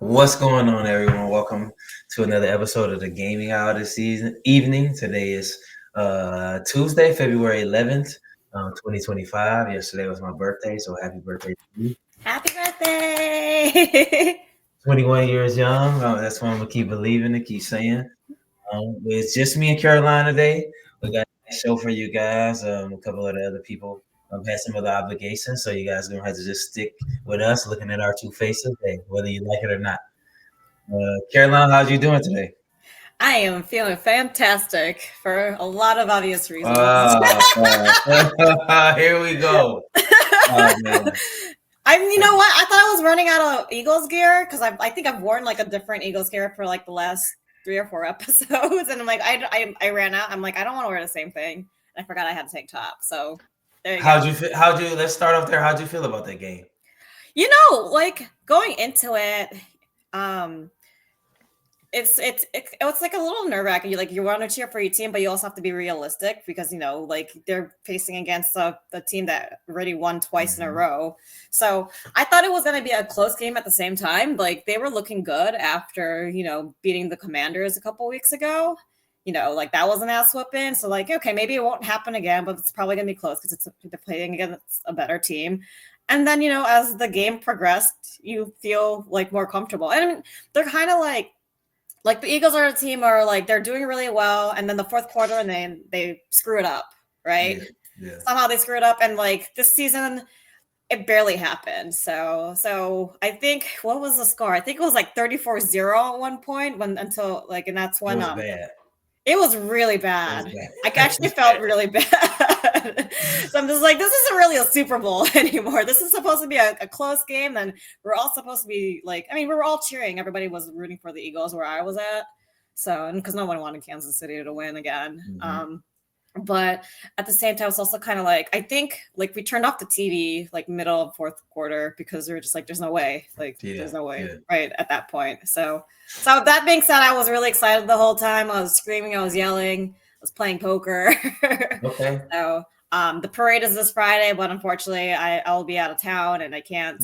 What's going on, everyone? Welcome to another episode of the Gaming Outage evening. Today is Tuesday, February 11th, 2025. Yesterday was my birthday, so happy birthday to me. Happy birthday! 21 years young. That's what I'm going to keep believing and keep saying. It's just me and Caroline today. We got a show for you guys. A couple of the other people had some other obligations, so you guys are going to have to just stick with us looking at our two faces, whether you like it or not. Caroline, how's you doing today? I am feeling fantastic for a lot of obvious reasons. Here we go. Oh, man. You know what? I thought I was running out of Eagles gear because I think I've worn like a different Eagles gear for like the last 3 or 4 episodes, and I'm like, I ran out. I'm like, I don't want to wear the same thing. I forgot I had a tank top. So there you How'd go. you feel? Let's start off there. How'd you feel about that game? Like going into it, it's like a little nerve wracking. You want to cheer for your team, but you also have to be realistic because like they're facing against the team that already won twice in a row. So I thought it was going to be a close game at the same time. Like they were looking good after beating the Commanders a couple weeks ago. Like that was an ass whooping. So like, okay, maybe it won't happen again, but it's probably going to be close because they're playing against a better team. And then as the game progressed, you feel like more comfortable. And they're kind of like the Eagles are a team or like they're doing really well, and then the fourth quarter and they screw it up, right? Yeah. Somehow they screw it up, and like this season it barely happened. So I think what was the score? I think it was like 34-0 at one point and that's when It was bad. it was really bad. I actually felt really bad. So I'm just like, this isn't really a Super Bowl anymore. This is supposed to be a close game. And we're all supposed to be like, we were all cheering. Everybody was rooting for the Eagles where I was at. So, and because no one wanted Kansas City to win again. Mm-hmm. But at the same time, it's also kind of like, I think like we turned off the TV like middle of fourth quarter because we were just like, there's no way. There's no way right at that point. So that being said, I was really excited the whole time. I was screaming, I was yelling, I was playing poker. Okay. So the parade is this Friday, but unfortunately I'll be out of town and I can't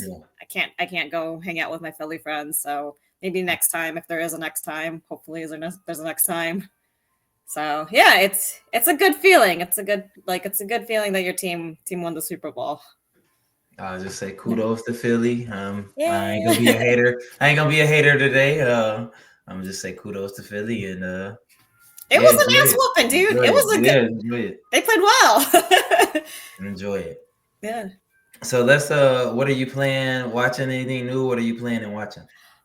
go hang out with my Philly friends. So maybe next time, if there is a next time, hopefully there's a next time. So yeah, it's a good feeling. It's a good feeling that your team won the Super Bowl. I'll just say kudos to Philly. I ain't Yeah. gonna be a hater. I ain't gonna be a hater today. I'm just say kudos to Philly and it was an ass whooping, dude. It was a good. Enjoy it. They played well. Enjoy it. Yeah. So let's what are you playing? Watching anything new? What are you playing and watching?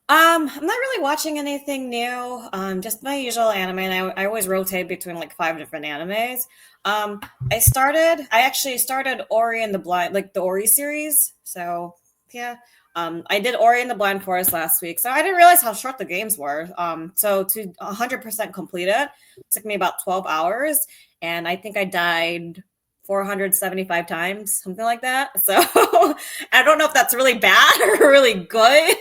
I'm not really watching anything new. Just my usual anime, and I always rotate between like 5 different animes. I actually started Ori and the Blind, like the Ori series. So yeah. I did Ori and the Blind Forest last week, so I didn't realize how short the games were. So to 100% complete it took me about 12 hours, and I think I died 475 times, something like that. So I don't know if that's really bad or really good,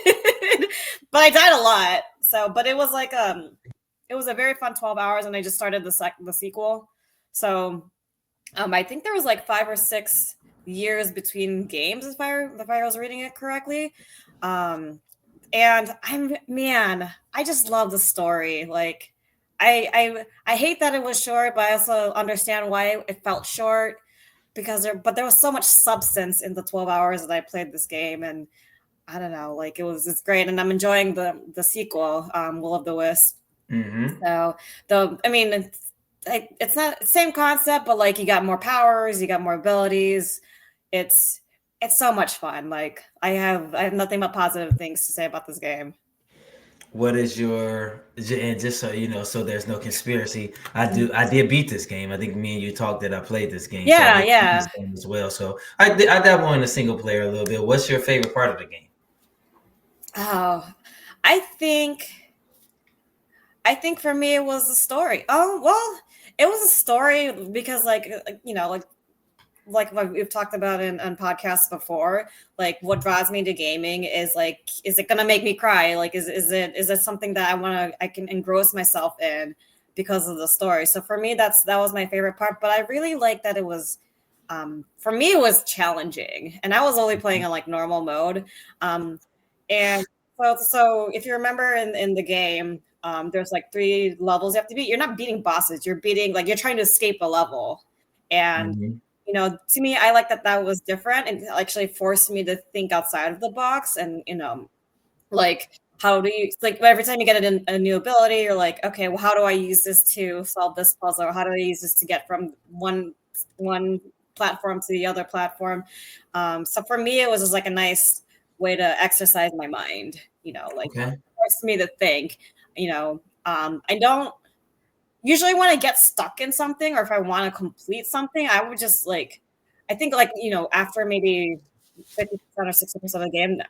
but I died a lot. So, but it was like it was a very fun 12 hours, and I just started the sequel. So, I think there was like 5 or 6 years between games if I was reading it correctly. And I just love the story. Like I hate that it was short, but I also understand why it felt short because there was so much substance in the 12 hours that I played this game, and I don't know, like it's great, and I'm enjoying the sequel, Will of the Wisp. Mm-hmm. So it's not same concept, but like you got more powers, you got more abilities. It's so much fun. Like I have nothing but positive things to say about this game. What is your and just so you know, so there's no conspiracy. I did beat this game. I think me and you talked that I played this game, so I did beat this game as well. So I dabble in the single player a little bit. What's your favorite part of the game? Oh, I think for me it was the story. Oh well, it was a story because like we've talked about in on podcasts before, like what draws me to gaming is like, is it gonna make me cry? Like is it something that I can engross myself in because of the story? So for me, that was my favorite part. But I really like that it was for me it was challenging, and I was only playing on like normal mode. And So if you remember in the game, there's like three levels you have to beat. You're not beating bosses. You're beating like you're trying to escape a level, and Hmm. to me, I like that that was different and actually forced me to think outside of the box and like how do you like every time you get a new ability you're like okay well how do I use this to solve this puzzle or how do I use this to get from one platform to the other platform. So for me it was just like a nice way to exercise my mind, like Okay. forced me to think. I don't usually when I get stuck in something or if I want to complete something, I would just like, I think like, after maybe 50% or 60% of the game,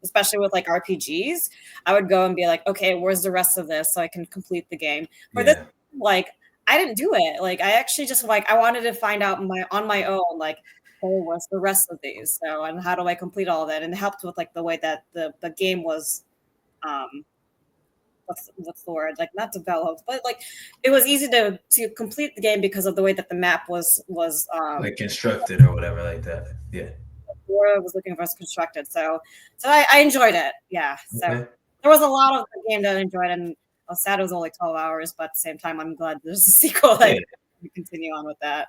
especially with like RPGs, I would go and be like, okay, where's the rest of this so I can complete the game. For this, Yeah. like, I didn't do it. Like, I actually just like, I wanted to find out on my own, like, oh, what's the rest of these? So, and how do I complete all of that? And it helped with like the way that the game was, um, what's the word, like not developed but like it was easy to complete the game because of the way that the map was Like constructed or whatever like that. Yeah. where I was looking for was constructed. So I enjoyed it, yeah. So Okay. there was a lot of the game that I enjoyed, and I was sad it was only 12 hours, but at the same time I'm glad there's a sequel that Yeah. can continue on with that.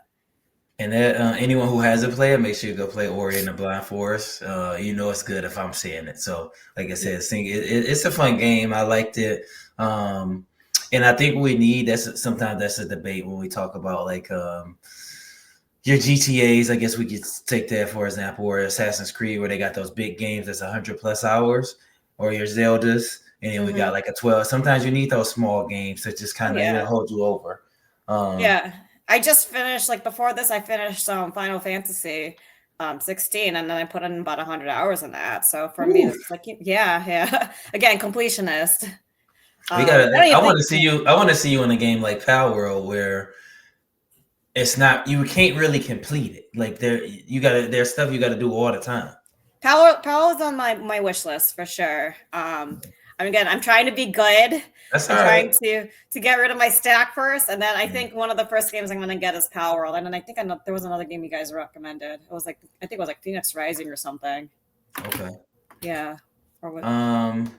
And that anyone who hasn't played it, make sure you go play Ori and the Blind Forest. You know it's good if I'm saying it. So, like I said, it's a fun game. I liked it, um, and I think we need sometimes that's a debate when we talk about like your GTA's. I guess we could take that for example, or Assassin's Creed, where they got those big games that's 100 plus hours, or your Zeldas, and then we got Hmm. like a 12. Sometimes you need those small games to just Oh kind of yeah. hold you over. Um, Yeah, I just finished like before this. I finished Final Fantasy 16, and then I put in about 100 hours in that. So for me, Oof. it's like yeah, yeah. Again, completionist. We I gotta. don't I even want think. to see you. I want to see you in a game like Power World where it's not. You can't really complete it. Like you gotta. There's stuff you gotta do all the time. Power is on my wish list for sure. And again, I'm trying to be good. That's all I'm right. trying to get rid of my stack first, and then I Mm. think one of the first games I'm going to get is Power World, and then I think there was another game you guys recommended. It was like I think it was like Phoenix Rising or something. Okay. Yeah, or what? Um,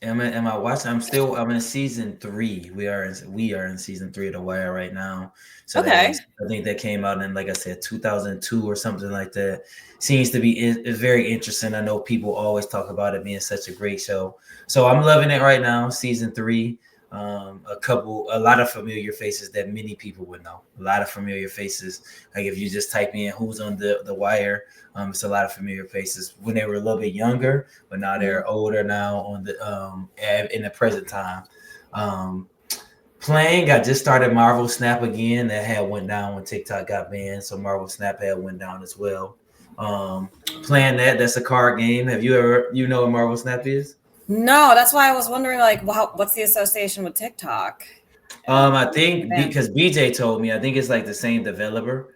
am I watching? I'm in season three. We are in season three of The Wire right now. So that Okay. was I think that came out in like I said 2002 or something like that. Seems to be it's very interesting. I know people always talk about it being such a great show. So I'm loving it right now. Season three. A lot of familiar faces that many people would know. A lot of familiar faces. Like if you just type in who's on the Wire, it's a lot of familiar faces when they were a little bit younger, but now Mhm. they're older now on the in the present time. Um, Playing, I just started Marvel Snap again. That had went down when TikTok got banned, so Marvel Snap had went down as well. Playing that's a card game. Have you ever know what Marvel Snap is? No, that's why I was wondering, like, what's the association with TikTok and I the think band? because BJ told me, I think it's like the same developer,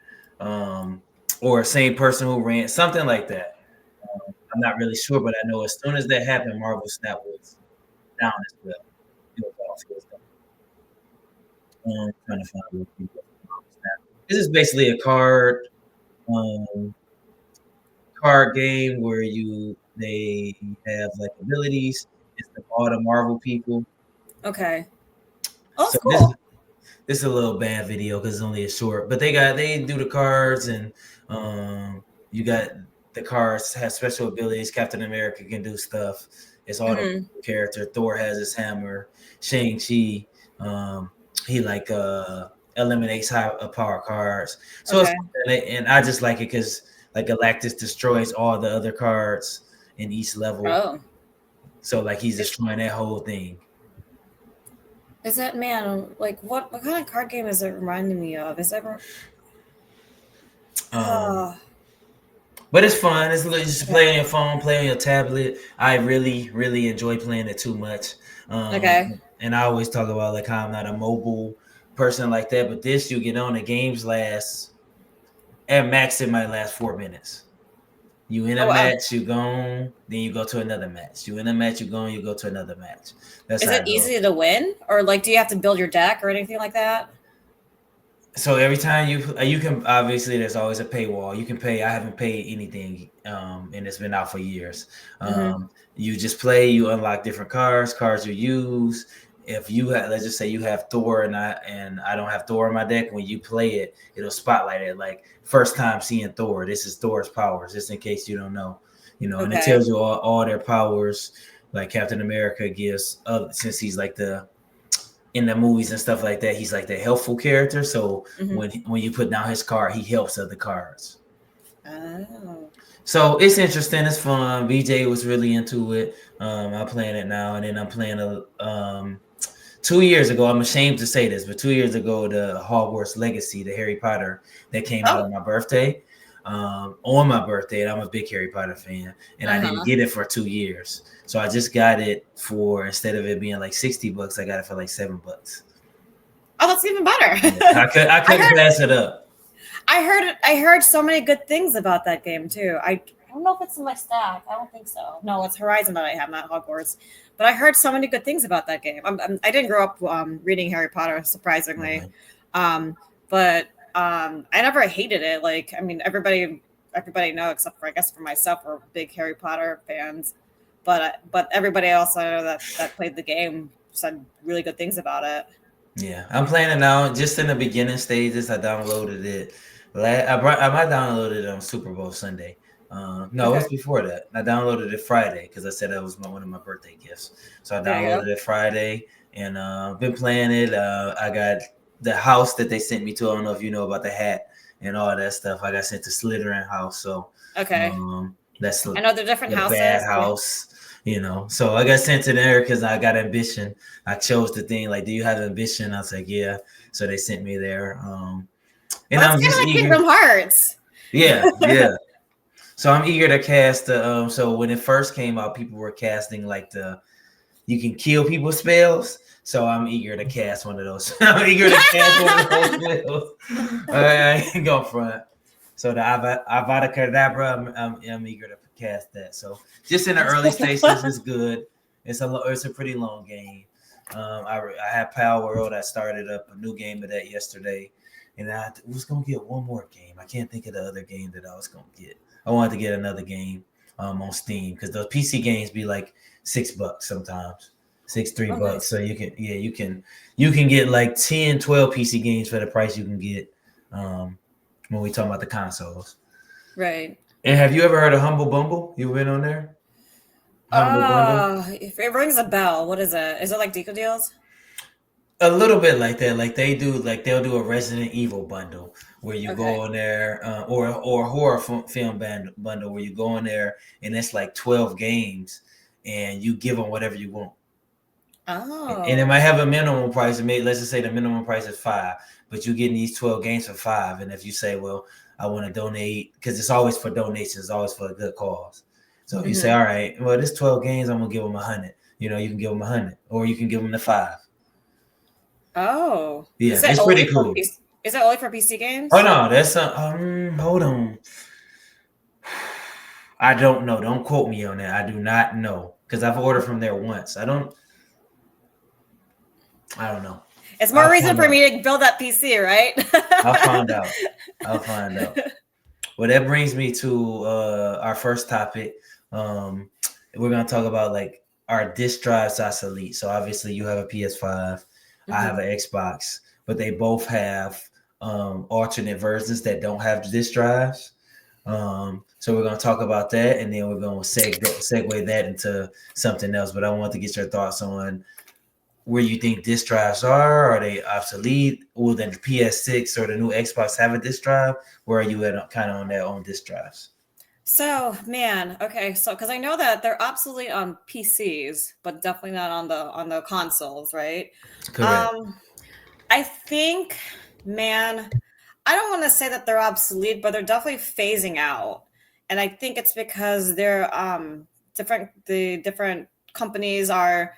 or same person who ran something like that. I'm not really sure, but I know as soon as that happened, Marvel Snap was down as well. It was off. It was down. Trying to find what people Marvel Snap. This is basically a um, card game where they have like abilities. It's like all the Marvel people. Okay. Oh, So that's this cool. this is a little bad video because it's only a short, but they do the cards and um, you got the cards have special abilities. Captain America can do stuff. It's all the Hmm. character. Thor has his hammer. Shang-Chi, um, he like eliminates high power cards. So it's Okay. and I just like it because like Galactus destroys all the other cards in each level. Oh, So like he's is destroying that whole thing. is that man? Like, what kind of card game is it reminding me of? Is it? Um, Oh, But it's fun. It's just okay. play on your phone, play on your tablet. I really, really enjoy playing it too much. Okay. And I always talk about like how I'm not a mobile person like that. But this, you get on the games last at max, it might last 4 minutes. You in a Oh wow. match, you gone, then you go to another match. You in a match, you gone, you go to another match. That's Is how it it goes. easy to win, or like, do you have to build your deck or anything like that? So every time you can obviously there's always a paywall. You can pay. I haven't paid anything, and it's been out for years. Hmm. You just play. You unlock different cards you use. If you have, let's just say you have Thor and I don't have Thor in my deck. When you play it, it'll spotlight it like first time seeing Thor. This is Thor's powers, just in case you don't know. And it Okay. tells you all their powers. Like Captain America gives, since he's like the in the movies and stuff like that, he's like the helpful character. So Hmm. when you put down his card, he helps other cards. Oh. So it's interesting. It's fun. BJ was really into it. I'm playing it now, and then I'm playing 2 years ago. I'm ashamed to say this, but 2 years ago, the Hogwarts Legacy, the Harry Potter that came out Oh. on my birthday. On my birthday, and I'm a big Harry Potter fan, and I didn't Uh-huh. get it for 2 years. So I just got it for instead of it being like $60, I got it for like $7. Oh, that's even better. Yeah, I I couldn't heard pass it up. I heard so many good things about that game too. I don't know if it's in my stack. I don't think so. No, it's Horizon that I have, not Hogwarts. But I heard so many good things about that game. I didn't grow up reading Harry Potter, surprisingly, Right. um, but I never hated it. Like, I mean, everybody know except for I guess for myself, we're big Harry Potter fans. But everybody else I know that played the game said really good things about it. Yeah, I'm playing it now. Just in the beginning stages, I downloaded it. I might download it on Super Bowl Sunday. No, it Okay, was before that. I downloaded it Friday because I said that was one of my birthday gifts. So I there you downloaded go. it Friday and been playing it. I got the house that they sent me to. I don't know if you know about the hat and all that stuff. I got sent to Slytherin house, so Okay, that's I know the different the bad houses. house. So I got sent to there because I got ambition. I chose the thing like, do you have ambition? I was like, yeah. So they sent me there. And Well, that's I'm kind just of like eager. Kingdom Hearts. Yeah, yeah. So I'm eager to cast the. So when it first came out, people were casting like the you can kill people spells. So I'm eager to cast one of those. I'm eager to cast one of those spells. I ain't going front. So the Avada Kedavra, I'm eager to cast that. So just in the early stages, it's good. It's a pretty long game. I have Power World. I started up a new game of that yesterday, and I was gonna get one more game. I can't think of the other game that I was gonna get. I wanted to get another game on Steam because those PC games be like $6 sometimes. Six three Oh, bucks. nice. So you can get like 10, 12 PC games for the price you can get when we talk about the consoles. Right. And have you ever heard of Humble Bumble? You been on there? Humble Bundle? If it rings a bell, what is it? Is it like Deco Deals? A little bit like that. Like they'll do a Resident Evil bundle where you Okay. go in there, or a horror film bundle where you go in there and it's like 12 games, and you give them whatever you want. And it might Oh. have a minimum price. Let's just say the minimum price is 5, but you're getting these 12 games for 5. And if you say, well, I want to donate, because it's always for donations, it's always for a good cause. So if you say, Hmm. all right, well, this 12 games, I'm gonna give them 100. You can give them 100, or you can give them the 5. Oh. Yeah, it's pretty cool. Is it only for PC Oh games? no, that's hold on. I don't know. Don't quote me on that. I do not know because I've ordered from there once. I don't know. It's more I'll reason find for out. me to build that PC, right? I'll find out. I'll find out. Well, that brings me to our first topic. Um, we're gonna talk about like our disk drives obsolete. So obviously, you have a PS5, I have Hmm. an Xbox, but they both have alternate versions that don't have disk drives. So we're gonna talk about that, and then we're gonna segue that into something else. But I want to get your thoughts on where you think disk drives are. Are they obsolete? Will the PS6 or the new Xbox have a disk drive? Where are you at kind of on their own disk drives? So, man, okay, so because I know that they're obsolete on PCs, but definitely not on the consoles, right? Correct. Um, I think, man, I don't want to say that they're obsolete, but they're definitely phasing out. And I think it's because they're the different companies are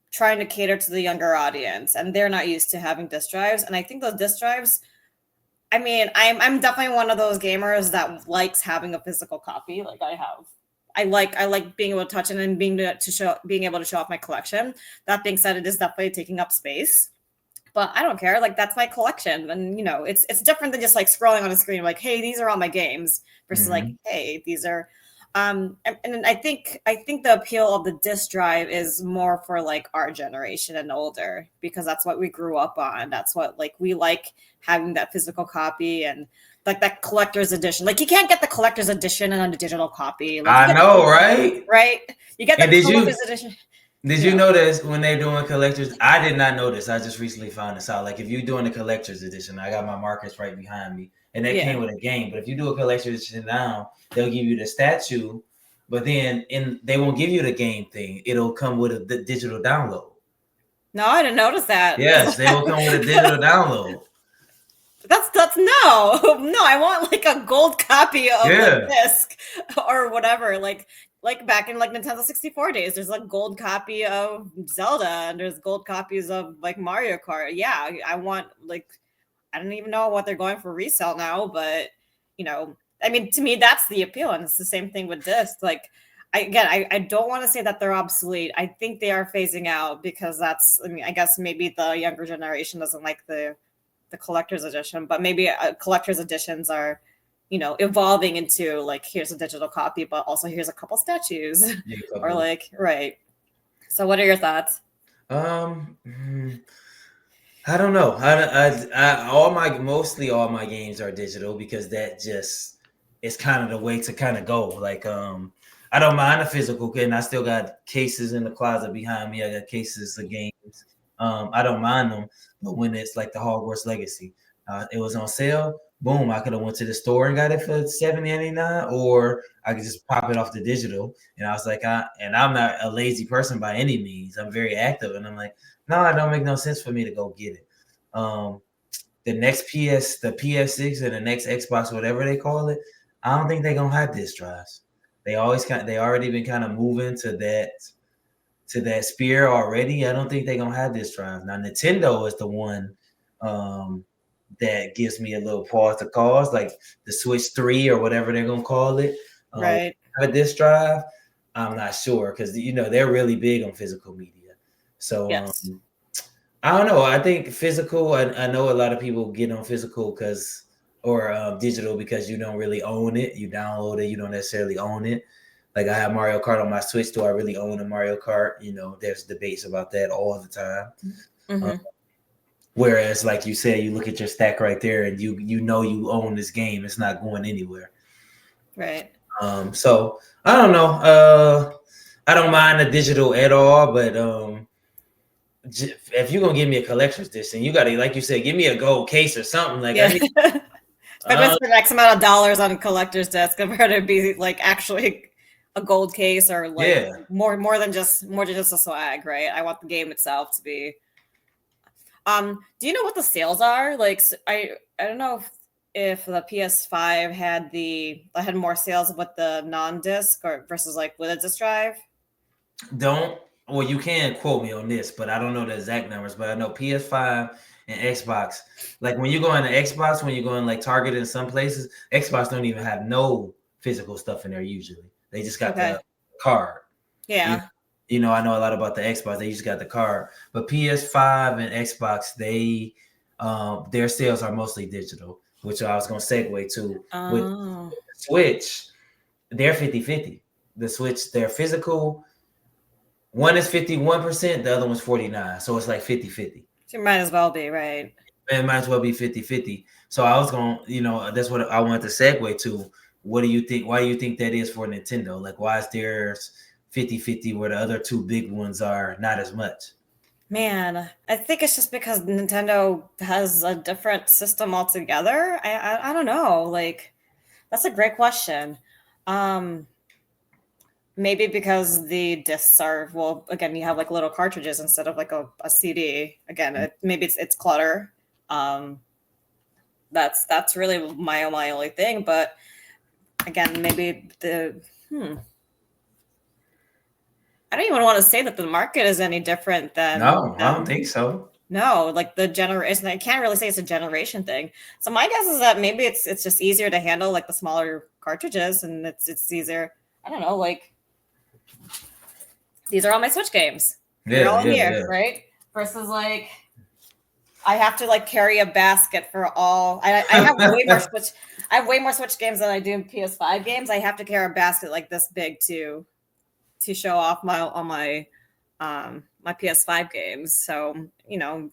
trying to cater to the younger audience and they're not used to having disk drives. And I think those disk drives, I mean, I'm definitely one of those gamers that likes having a physical copy. Like I have. I like being able to touch it and being able to show off my collection. That being said, it is definitely taking up space. but I don't care. Like that's my collection, and it's different than just like scrolling on a screen like, hey, these are all my games, versus like, Hmm. hey, these are. And I think the appeal of the disc drive is more for like our generation and older, because that's what we grew up on. That's what like we like, having that physical copy, and like that collector's edition. Like you can't get the collector's edition and a digital copy. Like you I get know, right? right, you get the And did collector's you edition. did You you know, notice when they're doing collectors? I did not notice. I just recently found this out. Like if you're doing a collector's edition, I got my markers right behind me, and that yeah. came with a game. But if you do a collector's edition now, they'll give you the statue, but then they won't give you the game thing. It'll come with the digital download. No, I didn't notice that. Yes, they will come with a digital download. That's no, no. I want like a gold copy of like Yeah, disc or whatever. Like back in like Nintendo 64 days, there's a gold copy of Zelda, and there's gold copies of like Mario Kart. Yeah, I want like, I don't even know what they're going for resale now, but I mean, to me, that's the appeal, and it's the same thing with disc. Like, I don't want to say that they're obsolete. I think they are phasing out, because that's. I mean, I guess maybe the younger generation doesn't like the collector's edition, but maybe collector's editions are, evolving into like, here's a digital copy, but also here's a couple statues, yeah, a or couple of. like, right. So, what are your thoughts? Um, mm, I don't know. Mostly all my games are digital because that just is kind of the way to kind of go. Like, I don't mind a physical, and I still got cases in the closet behind me. I got cases of games. I don't mind them, but when it's like the Hogwarts Legacy, it was on sale. Boom! I could have went to the store and got it for $7.99, or I could just pop it off the digital. And I was like, and I'm not a lazy person by any means. I'm very active, and I'm like, no, it don't make no sense for me to go get it. Um, the PS6 and the next Xbox, whatever they call it, I don't think they're gonna have disk drives. They already been kind of moving to that spear already. I don't think they're gonna have disk drives. Now Nintendo is the one um, that gives me a little pause to cause, like the Switch 3 or whatever they're gonna call it. Right. Have a disk drive. I'm not sure because they're really big on physical media. So Yes. I don't know. I think physical. I know a lot of people get on physical or digital because you don't really own it. You download it. You don't necessarily own it. Like I have Mario Kart on my Switch. Do I really own a Mario Kart? There's debates about that all the time. Um, Mm-hmm. whereas, like you said, you look at your stack right there, and you own this game. It's not going anywhere. Right. So I don't know. I don't mind the digital at all, but if you're gonna give me a collector's edition, you gotta, like you said, give me a gold case or something. Like I Yeah. need, If I'm going to spend X amount of dollars on a collector's disc, I'm going to be like actually a gold case, or like yeah. more than just a swag, right? I want the game itself to be. Do you know what the sales are? Like, I don't know if the PS5 had more sales with the non-disc, or versus like with a disc drive. Don't well, you can quote me on this, but I don't know the exact numbers. But I know PS5 and Xbox. Like when you go into Xbox, when you go in like Target in some places, Xbox don't even have no physical stuff in there usually. They just got Okay. the card. You Yeah. I know a lot about the Xbox. They just got the card. But PS5 and Xbox, their sales are mostly digital, which I was gonna segue to with Oh. Switch. They're 50-50. The Switch, they're physical. One is 51%, the other one's 49. So it's like 50-50. So it might as well be, right. It might as well be 50-50. So I was going, that's what I wanted to segue to. What do you think? Why do you think that is for Nintendo? Like, why is theirs 50-50 where the other two big ones are not as much? Man, I think it's just because Nintendo has a different system altogether. I don't know. Like, that's a great question. Um, Maybe because the discs are, well, again, you have like little cartridges instead of like a CD. Again, maybe it's clutter. Um, that's really my only thing. But again, maybe I don't even want to say that the market is any different No, I don't than think so. no, like the generation. I can't really say it's a generation thing. So my guess is that maybe it's just easier to handle like the smaller cartridges, and it's easier. I don't know, like these are all my Switch games. They're Yeah, all in yeah, here, yeah. right? Versus like I have to like carry a basket for all. I have way more Switch. I have way more Switch games than I do PS5 games. I have to carry a basket like this big to show off my all my PS5 games. So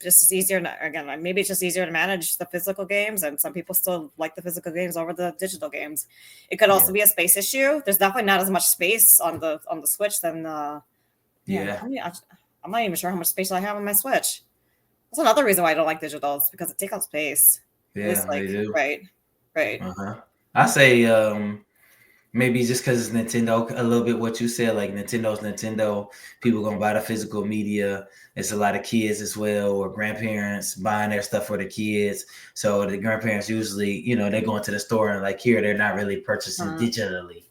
just it's easier. Again, maybe it's just easier to manage the physical games, and some people still like the physical games over the digital games. It could Yeah, also be a space issue. There's definitely not as much space on the Switch than man. yeah, I'm not even sure how much space I have on my Switch. That's another reason why I don't like digitals because it takes up space. At least yeah. They like do. right, right. Uh-huh. I say maybe just because it's Nintendo, a little bit what you said, like Nintendo's Nintendo, people gonna buy the physical media. It's a lot of kids as well, or grandparents buying their stuff for the kids. So the grandparents usually, they go into the store and like here, they're not really purchasing Uh, digitally.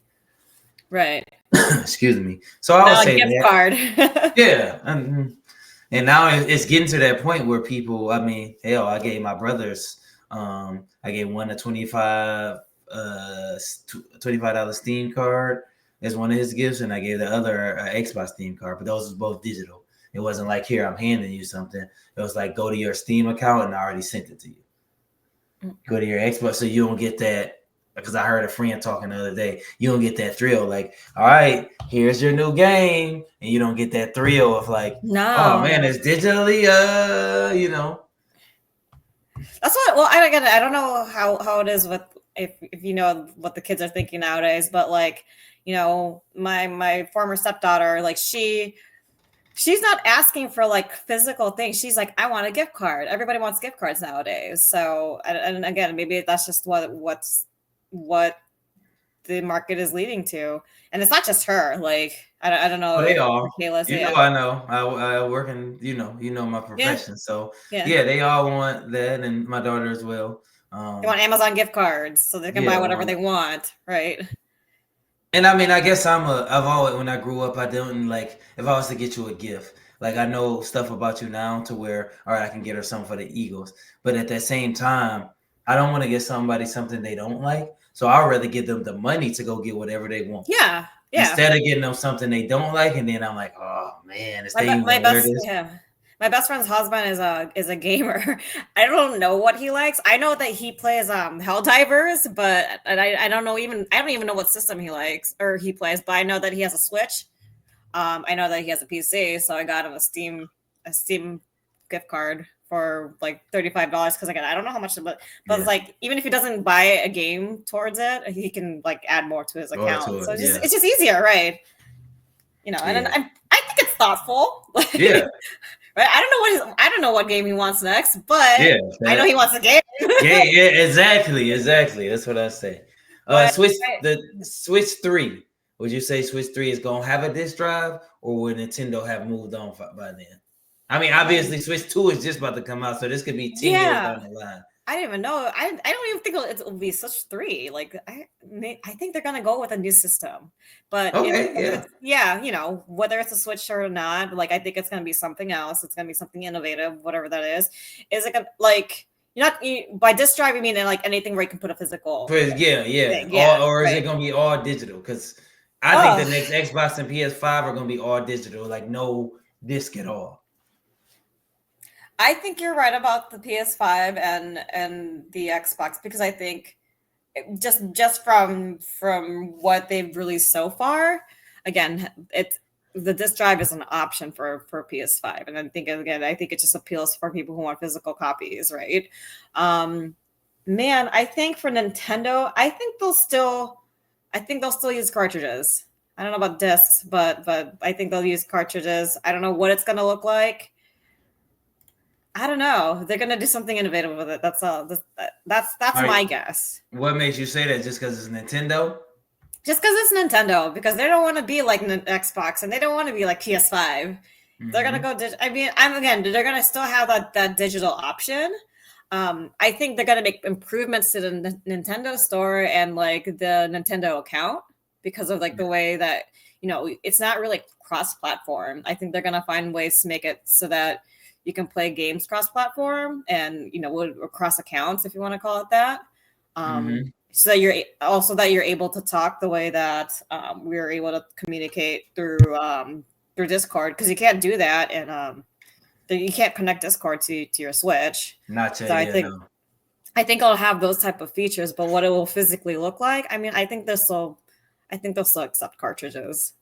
right. Excuse me. So I would Not a say gift that, card. yeah. And now it's getting to that point where people, I mean, hell, I gave my brothers, I gave one a 25 $25 Steam card as one of his gifts, and I gave the other Xbox Steam card. But those was both digital. It wasn't like here I'm handing you something. It was like go to your Steam account and I already sent it to you. Go to your Xbox, so you don't get that. Because I heard a friend talking the other day, you don't get that thrill. Like, all right, here's your new game, and you don't get that thrill of like, oh man, No. it's digitally, That's what. Well, I don't know how it is with if you know what the kids are thinking nowadays, but like my former stepdaughter, like she's not asking for like physical things. She's like, I want a gift card. Everybody wants gift cards nowadays. So and again, maybe that's just what the market is leading to, and it's not just her. Like I don't know Oh, they if all. Kayla's You know, yeah I know. I work in, my yeah profession. So yeah. yeah, they all want that, and my daughter as well. They want Amazon gift cards so they can buy Yeah, whatever want. they want, right? And I mean, I guess I've always, when I grew up, I didn't like, if I was to get you a gift, like I know stuff about you now to where, all right, I can get her something for the Eagles. But at that same time, I don't want to get somebody something they don't like. So I'd rather give them the money to go get whatever they want Yeah, yeah. instead of getting them something they don't like. And then I'm like, oh man, is they even My gonna wear best this? yeah. My best friend's husband is a gamer. I don't know what he likes. I know that he plays Helldivers, but I don't know even I don't even know what system he likes or he plays, but I know that he has a Switch. I know that he has a PC, so I got him a Steam gift card for like $35 because again I don't know how much, but it's Yeah, like even if he doesn't buy a game towards it, he can like add more to his or account. to So it. Yeah, it's just easier, right? And then yeah, I think it's thoughtful. yeah, Right? I don't know what game he wants next, but yeah. I know he wants a game. Yeah, yeah, exactly. That's what I say. but Switch right, the Switch 3. Would you say Switch 3 is gonna have a disc drive, or would Nintendo have moved on by then? I mean, obviously, Switch 2 is just about to come out, so this could be 10 years yeah, down the line. I didn't even know. I don't even think it'll be such three. Like I think they're gonna go with a new system, but Okay, whether yeah, it's whether it's a Switch or not, like I think it's gonna be something else. It's gonna be something innovative, whatever that is. Is it gonna like you're not by disk drive? You mean like anything where you can put a physical yeah, yeah. thing? Yeah, Or is it right. gonna be all digital? Because I think the Oh, next Xbox and PS5 are gonna be all digital, like no disc at all. I think you're right about the PS5 and the Xbox because I think just from what they've released so far, again, it's the disk drive is an option for PS5, and I think it just appeals for people who want physical copies, right? Um, Man, I think for Nintendo, I think they'll still use cartridges. I don't know about discs, but I think they'll use cartridges. I don't know what it's gonna look like. I don't know. They're gonna do something innovative with it. That's all. That's All right, my guess. what makes you say that? Just because it's Nintendo? Just because it's Nintendo, because they don't want to be like Xbox and they don't want to be like PS5. They're gonna Mm-hmm. go. I mean, they're gonna still have that digital option. I think they're gonna make improvements to the Nintendo store and like the Nintendo account because of like the way that it's not really cross-platform. I think they're gonna find ways to make it so that you can play games cross-platform and across accounts if you want to call it that. Mm-hmm. So that you're able to talk the way that we were able to communicate through Discord because you can't do that You can't connect Discord to your Switch. Not So yet, I yeah, think no. I think it'll have those type of features, but what it will physically look like, I mean, I think they'll still accept cartridges.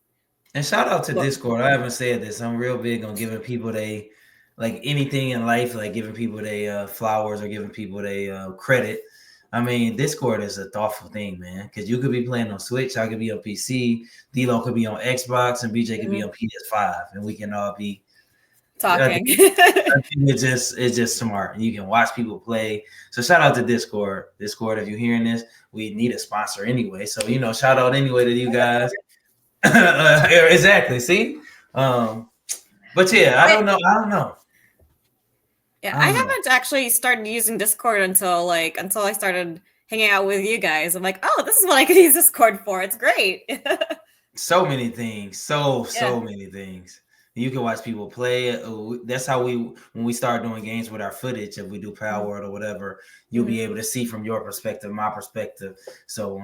And shout out to But Discord. I haven't said this. I'm real big on giving people they like anything in life, like giving people they flowers or giving people they credit. I mean, Discord is a thoughtful thing, man. Because you could be playing on Switch, I could be on PC, D-Lo could be on Xbox, and BJ could be mhm, on PS5, and we can all be. I think, talking. I think it's just smart. You can watch people play. So shout out to Discord. Discord, if you're hearing this, we need a sponsor anyway. So shout out anyway to you guys. Exactly. See, um, but yeah, I I, don't know. I don't know. yeah, I I don't know. haven't actually started using Discord until I started hanging out with you guys. I'm like, oh, this is what I could use Discord for. It's great. So many things. So Yeah. many things. You can watch people play. That's how when we start doing games with our footage, if we do Power Word or whatever, you'll be Mhm. able to see from your perspective, my perspective. So,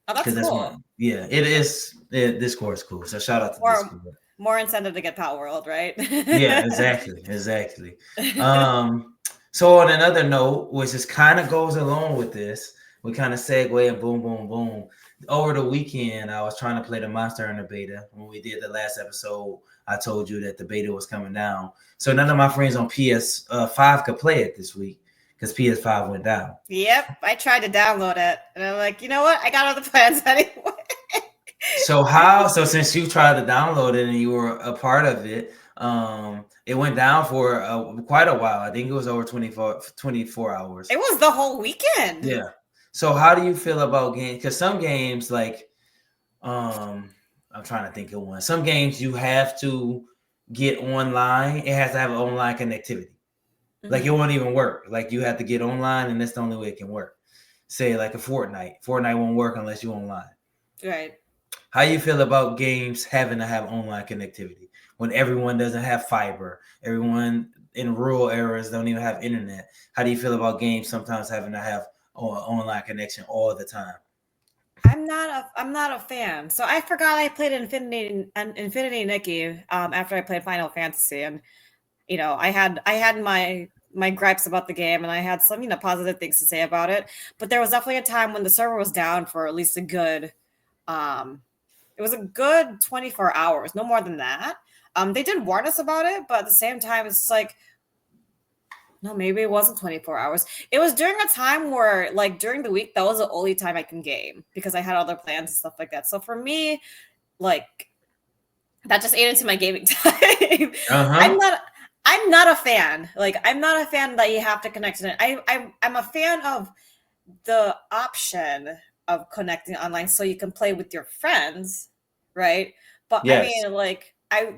Oh, that's because that's cool. one. Yeah, it is. Discord is cool. So shout out to More Discord. more incentive to get Power World, right? Yeah, exactly. Um, so on another note, which is kind of goes along with this, we kind of segue and boom, boom, boom. Over the weekend, I was trying to play the Monster Hunter beta. When we did the last episode, I told you that the beta was coming down. So none of my friends on PS5 could play it this week because PS5 went down. Yep, I tried to download it, and I'm like, you know what? I got other plans anyway. So since you tried to download it and you were a part of it, it went down for quite a while. I think it was over 24 hours. It was the whole weekend. Yeah. So how do you feel about games? Because some games like I'm trying to think of one. Some games you have to get online. It has to have online connectivity. Like it Mhm. won't even work. Like you have to get online, and that's the only way it can work. Say like a Fortnite. Fortnite won't work unless you're online. Right. How you feel about games having to have online connectivity when everyone doesn't have fiber? Everyone in rural areas don't even have internet. How do you feel about games sometimes having to have online connection all the time? I'm not a fan. So I forgot I played Infinity Nikki after I played Final Fantasy, and I had my gripes about the game, and I had some positive things to say about it. But there was definitely a time when the server was down for at least a good um it was a good 24 hours, no more than that. They did warn us about it, but at the same time, it's like, no, maybe it wasn't 24 hours. It was during a time where, like, during the week, that was the only time I can game because I had other plans and stuff like that. So for me, like, that just ate into my gaming time. Uh I'm huh. not. I'm not a fan. Like, I'm not a fan that you have to connect to it. I'm a fan of the option of connecting online so you can play with your friends, right? But I Yes. mean, like, I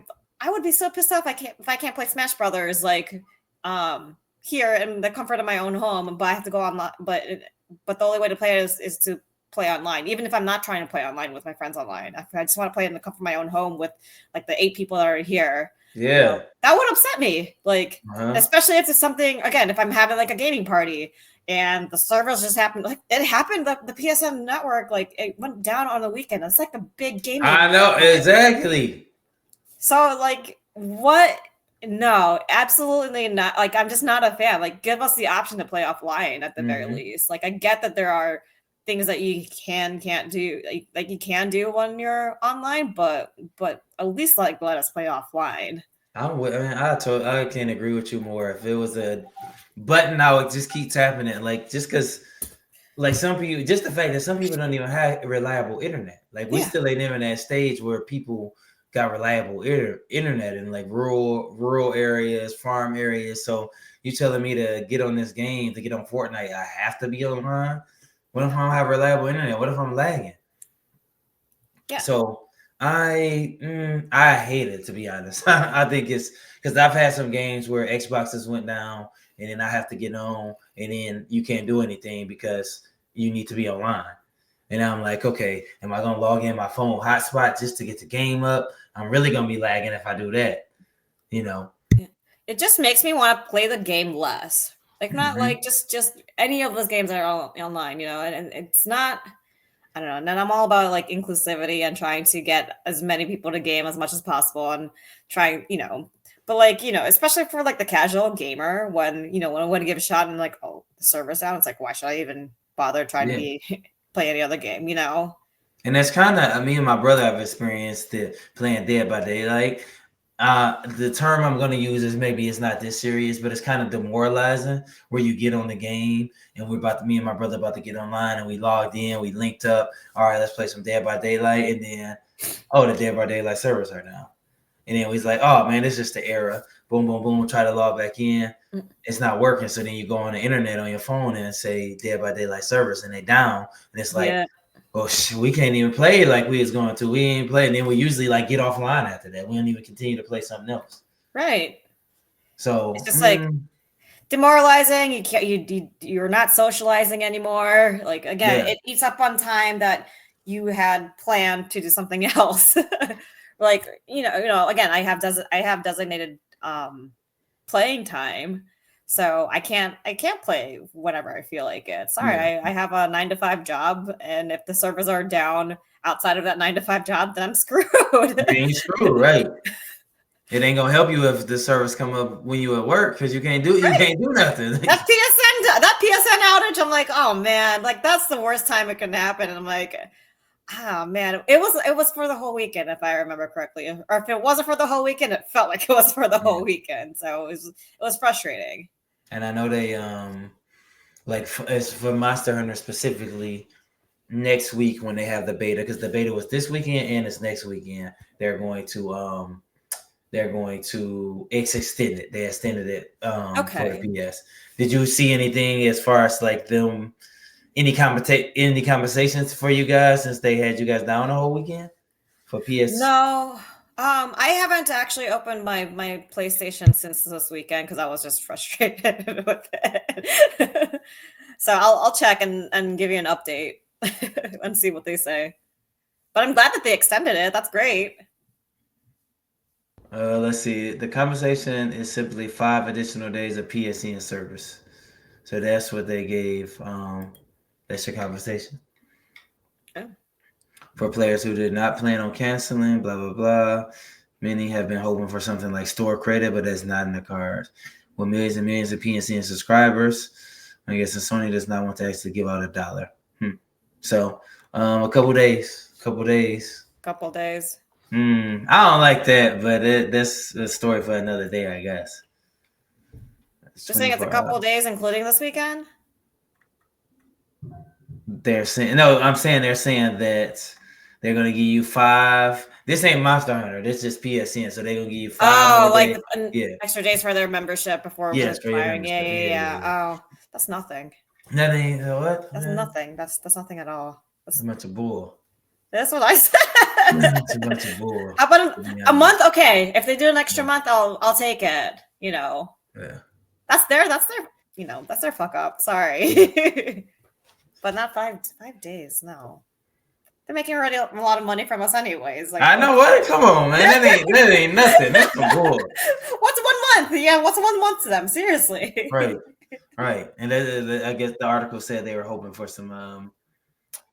would be so pissed off if I can't play Smash Brothers like here in the comfort of my own home, but I have to go online. But the only way to play it is to play online, even if I'm not trying to play online with my friends online. I just want to play in the comfort of my own home with like the 8 people that are here. Yeah. That would upset me. Like, Uh huh. especially if it's something, again, if I'm having like a gaming party and the servers just happened, like it happened, the PSN network, like it went down on the weekend. It's like a big gaming I know event. exactly. So like what? No, absolutely not. Like I'm just not a fan. Like give us the option to play offline at the very Hmm. least. Like I get that there are things that you can't do, like you can do when you're online, but at least like let us play offline. I mean, I can't agree with you more. If it was a button, I would just keep tapping it. Like just because, like some people, just the fact that some people don't even have reliable internet. Like we Yeah. still ain't even that stage where people got reliable internet in like rural areas, farm areas. So you telling me to get on this game to get on Fortnite, I have to be online. What if I don't have reliable internet? What if I'm lagging? Yeah. So I hate it, to be honest. I think it's because I've had some games where Xboxes went down and then I have to get on and then you can't do anything because you need to be online. And I'm like, okay, am I gonna log in my phone hotspot just to get the game up? I'm really gonna be lagging if I do that, you know. Yeah. It just makes me want to play the game less. Like not Hmm. like just any of those games that are all online, and it's not. I don't know. And then I'm all about like inclusivity and trying to get as many people to game as much as possible and trying, But like, especially for like the casual gamer, when I want to give a shot and like, oh, the server's down, it's like, why should I even bother trying to Yeah. be play any other game? And that's kind of, me and my brother have experienced it playing Dead by Daylight. The term I'm going to use is, maybe it's not this serious, but it's kind of demoralizing, where you get on the game and me and my brother about to get online, and we logged in, we linked up. All right, let's play some Dead by Daylight. And then, oh, the Dead by Daylight servers are down. And then he's like, oh man, it's just the error. Boom, boom, boom. Try to log back in. It's not working. So then you go on the internet on your phone and say Dead by Daylight servers, and they down. And it's like, Yeah. oh shit, we can't even play like we was going to. We ain't play. And then we usually like get offline after that. We don't even continue to play something else. Right. So It's just like demoralizing. You can't. You're not socializing anymore. Like, again, yeah. it eats up on time that you had planned to do something else. Like, again, I have designated playing time, so I can't play whenever I feel like it. Sorry, Yeah. I have a 9 to 5 job, and if the servers are down outside of that 9 to 5 job, then I'm screwed. You ain't screwed, right? It ain't gonna help you if the service come up when you at work, because you can't do nothing. That PSN outage, I'm like, oh man, like that's the worst time it can happen. And I'm like, oh man, it was for the whole weekend, if I remember correctly. Or if it wasn't for the whole weekend, it felt like it was for the whole weekend. So it was frustrating. And I know they like as for Monster Hunter specifically, next week when they have the beta, because the beta was this weekend and it's next weekend, they're going to it's extended. They extended it for the PS. Did you see anything as far as like them any conversations for you guys since they had you guys down the whole weekend for PS? No, I haven't actually opened my PlayStation since this weekend because I was just frustrated with it. So I'll check and give you an update and see what they say. But I'm glad that they extended it. That's great. Let's see. The conversation is simply 5 additional days of PSN service. So that's what they gave. That's your conversation. Oh. For players who did not plan on canceling, blah, blah, blah. Many have been hoping for something like store credit, but that's not in the cards. With millions and millions of PSN subscribers, I guess Sony does not want to actually give out $1. So, a couple days. Couple days. I don't like that, but that's a story for another day, I guess. You're saying it's a couple of days, including this weekend? They're saying I'm saying they're saying that they're gonna give you 5. This ain't Monster Hunter. This is just PSN, so they're gonna give you 5 more days. Extra days for their membership before expiring. Yeah. Oh, that's nothing. That ain't what? That's nothing. That's nothing at all. That's a bunch of bull. That's what I said. It's a bunch of bull. How about a month? Okay, if they do an extra month, I'll take it. Yeah. That's their fuck up. Sorry. But not 5 days. No, they're making already a lot of money from us, anyways. Like, I know what. Come on, man. That ain't nothing. That's some bull. What's 1 month? Yeah, what's 1 month to them? Seriously. Right. And I guess the article said they were hoping for some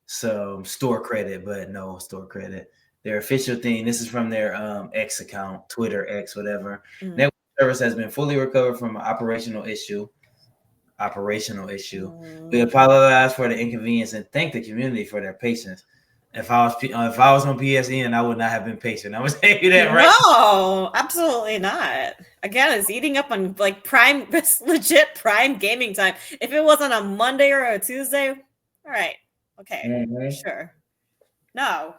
store credit, but no store credit. Their official thing. This is from their X account, Twitter X, whatever. Network service has been fully recovered from an operational issue. We apologize for the inconvenience and thank the community for their patience. If I was on PSN, I would not have been patient. I would tell you that, right? No, absolutely not. Again, it's eating up on like prime, legit prime gaming time. If it wasn't a Monday or a Tuesday, all right, okay, sure. No.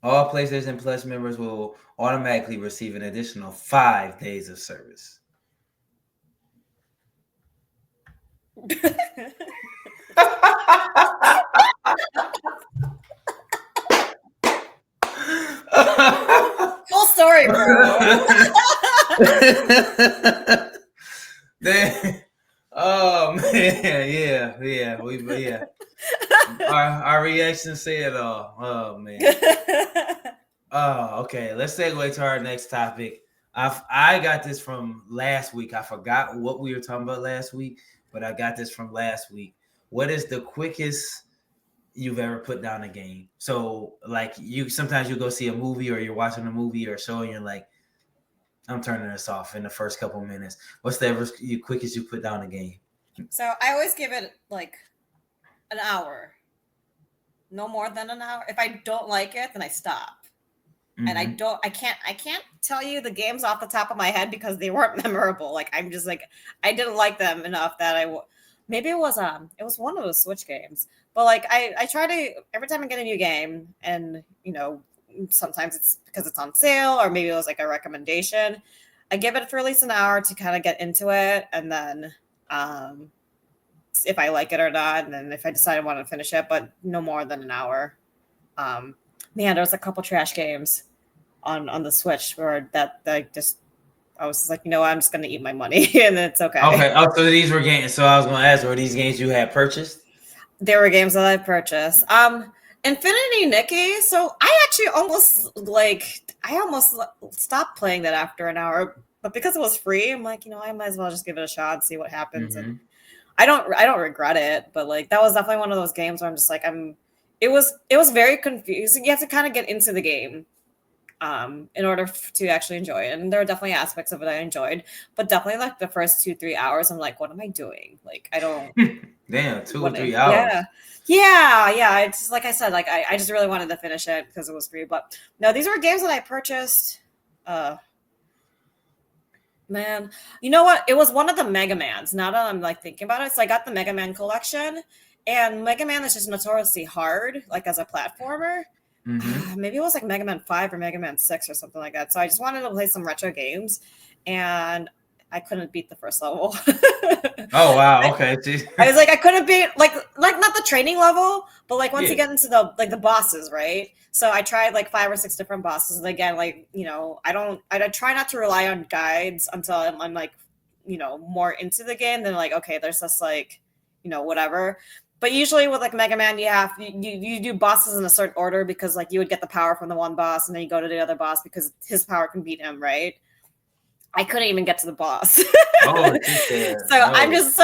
All PlayStation Plus members will automatically receive an additional 5 days of service. Full story, bro. Oh man, yeah. Our reaction say it all. Oh man. Oh, okay. Let's segue to our next topic. I got this from last week. I forgot what we were talking about last week, but I got this from last week. What is the quickest you've ever put down a game? So like sometimes you go see a movie or you're watching a movie or a show and you're like, I'm turning this off in the first couple minutes. What's the ever you quickest you put down a game? So I always give it like an hour, no more than an hour. If I don't like it, then I stop. And Mm-hmm. I can't tell you the games off the top of my head because they weren't memorable. Like I'm just like I didn't like them enough that maybe it was one of those Switch games. But like I try to every time I get a new game, and sometimes it's because it's on sale or maybe it was like a recommendation. I give it for at least an hour to kind of get into it, and then um if I like it or not, and then if I decide I want to finish it, but no more than an hour. Um, Man, there was a couple trash games on the Switch where that just I was just like, I'm just gonna eat my money and it's okay. Okay. Oh, so these were games. So I was going to ask, were these games you had purchased? There were games that I purchased. Infinity Nikki. So I almost stopped playing that after an hour, but because it was free, I'm like, I might as well just give it a shot and see what happens. And Mm-hmm. I don't regret it, but like that was definitely one of those games where I'm just like it was very confusing. You have to kind of get into the game in order to actually enjoy it. And there are definitely aspects of it I enjoyed, but definitely like the first 2-3 hours, I'm like, what am I doing? Like I don't Damn, two or want to. three hours. Yeah, yeah. It's just, like I said, like I just really wanted to finish it because it was free. But no, these were games that I purchased. Uh, Man, you know what? It was one of the Mega Mans. Now that I'm like thinking about it, so I got the Mega Man collection, and Mega Man is just notoriously hard, like as a platformer. Mm-hmm. Maybe it was like Mega Man 5 or Mega Man 6 or something like that. So I just wanted to play some retro games, and I couldn't beat the first level. Oh wow. Okay. Geez. I was like, I couldn't beat like not the training level, but like once Yeah. you get into the bosses, right? So I tried like 5 or 6 different bosses, and again, like I try not to rely on guides until I'm like more into the game. Then like okay, there's just like whatever. But usually with like Mega Man, you do bosses in a certain order because like you would get the power from the one boss, and then you go to the other boss because his power can beat him, right? I couldn't even get to the boss. Oh, she said So I'm no. just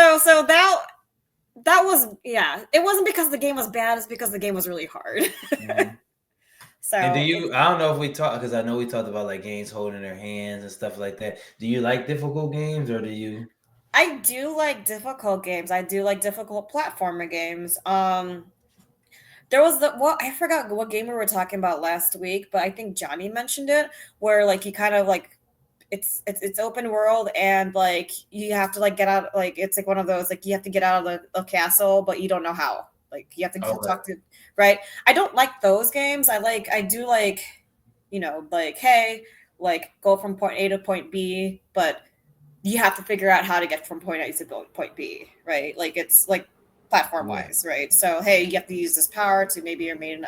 that was it wasn't because the game was bad, it's because the game was really hard. Mm-hmm. And do So you? I don't know if we talked because I know we talked about like games holding their hands and stuff like that. Do you like difficult games or do you? I do like difficult games. I do like difficult platformer games. There was I forgot what game we were talking about last week, but I think Johnny mentioned it, where like you kind of like it's open world, and like you have to like get out, like it's like one of those like you have to get out of the castle, but you don't know how. Like you have to Okay. talk to, right? I don't like those games. I do like like hey, like go from point A to point B, but you have to figure out how to get from point A to point B, right? Like it's like platform Yeah. wise, right? So hey, you have to use this power to maybe you're made,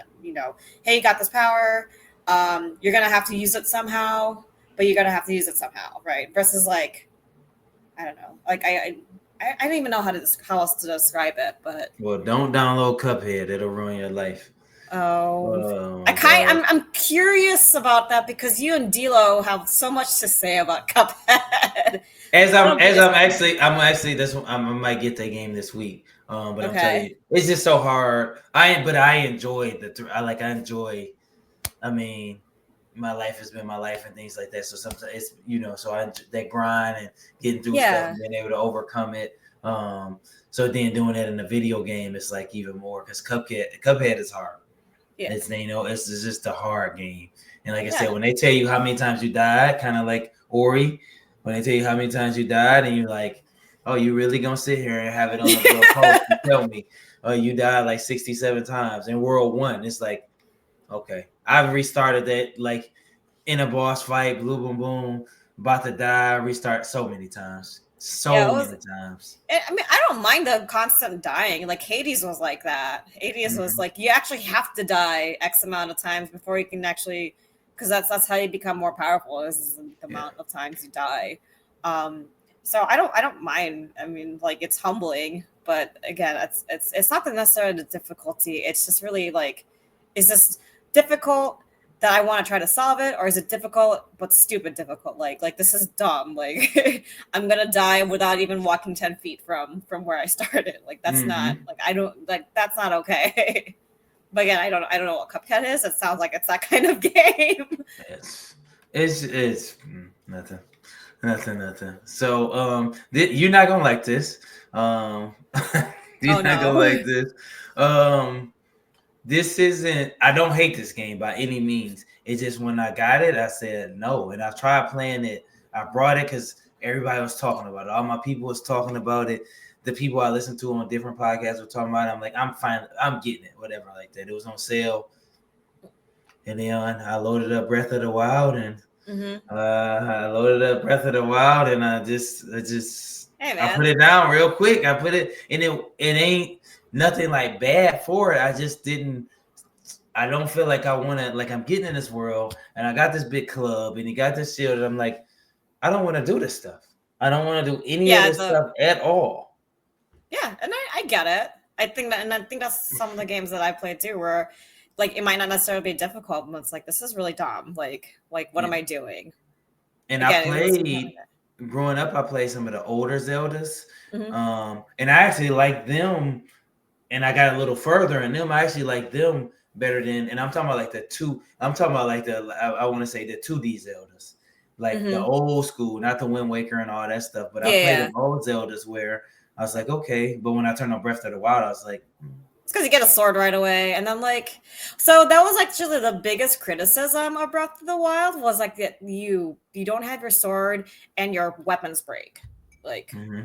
hey, you got this power, you're gonna have to use it somehow, but you're gonna have to use it somehow, right? Versus like I don't know, like I don't even know how else to describe it, but Well, don't download Cuphead. It'll ruin your life. oh, Oh my god. I'm curious about that because you and D'Lo have so much to say about Cuphead. That'll be I'm actually this one, I might get that game this week. But I'm telling okay. you, it's just so hard. I enjoy I enjoy. I mean, my life has been my life and things like that. So sometimes it's so that grind and getting through stuff Yeah, and being able to overcome it. So then doing that in a video game is like even more because Cuphead is hard. yeah, It's just a hard game. And like I said, yeah, when they tell you how many times you died, kind of like Ori, when they tell you how many times you died, and you're like, oh, you really gonna sit here and have it on a little post and tell me, oh, you died like 67 times in World One? It's like, okay, I've restarted that like in a boss fight, blue boom boom, about to die, restart yeah. so many times. I mean, I don't mind the constant dying. Like Hades was like that. Hades was Mm-hmm. like you actually have to die X amount of times before you can actually, because that's how you become more powerful. Is the Yeah. amount of times you die. Um, so I don't mind. I mean, like it's humbling, but again, it's not necessarily the difficulty. It's just really like, is this difficult that I want to try to solve it, or is it difficult but stupid difficult? Like this is dumb. Like I'm gonna die without even walking 10 feet from where I started. Like that's not Mm-hmm. like I don't like that's not okay. But again, I don't know what Cuphead is. It sounds like it's that kind of game. It's it's Nothing. Nothing. So you're not gonna like this. Um Oh you're not gonna no. like this. Um this isn't I don't hate this game by any means. It's just when I got it, I said no. And I tried playing it. I brought it because everybody was talking about it. All my people was talking about it. The people I listened to on different podcasts were talking about it. I'm like, I'm fine, I'm getting it, whatever like that. It was on sale. And then I loaded up Breath of the Wild and Hmm. I loaded up Breath of the Wild and Hey I put man. it down real quick. I put it and it ain't nothing like bad for it. I just didn't. I don't feel like I want to. Like I'm getting in this world and I got this big club and you got this shield. And I'm like, I don't want to do this stuff. I don't want to do any of Yeah, this the stuff at all. yeah, and I get it. I think that, and I think that's some of the games that I played too, where like it might not necessarily be difficult, but it's like this is really dumb. Like what am Yeah. I doing? And I Again, it was. played growing up. I played some of the older Zeldas, Mhm. and I actually like them and I got a little further in them. I actually like them better than, and I'm talking about like the two. I'm talking about like I want to say the 2D Zeldas, like the Mhm. old school, not the Wind Waker and all that stuff. But I played Yeah. them old Zeldas where I was like, okay. But when I turned on Breath of the Wild, I was like, It's because you get a sword right away, and then like, so that was actually the biggest criticism of Breath of the Wild was like that you don't have your sword and your weapons break, like mm-hmm.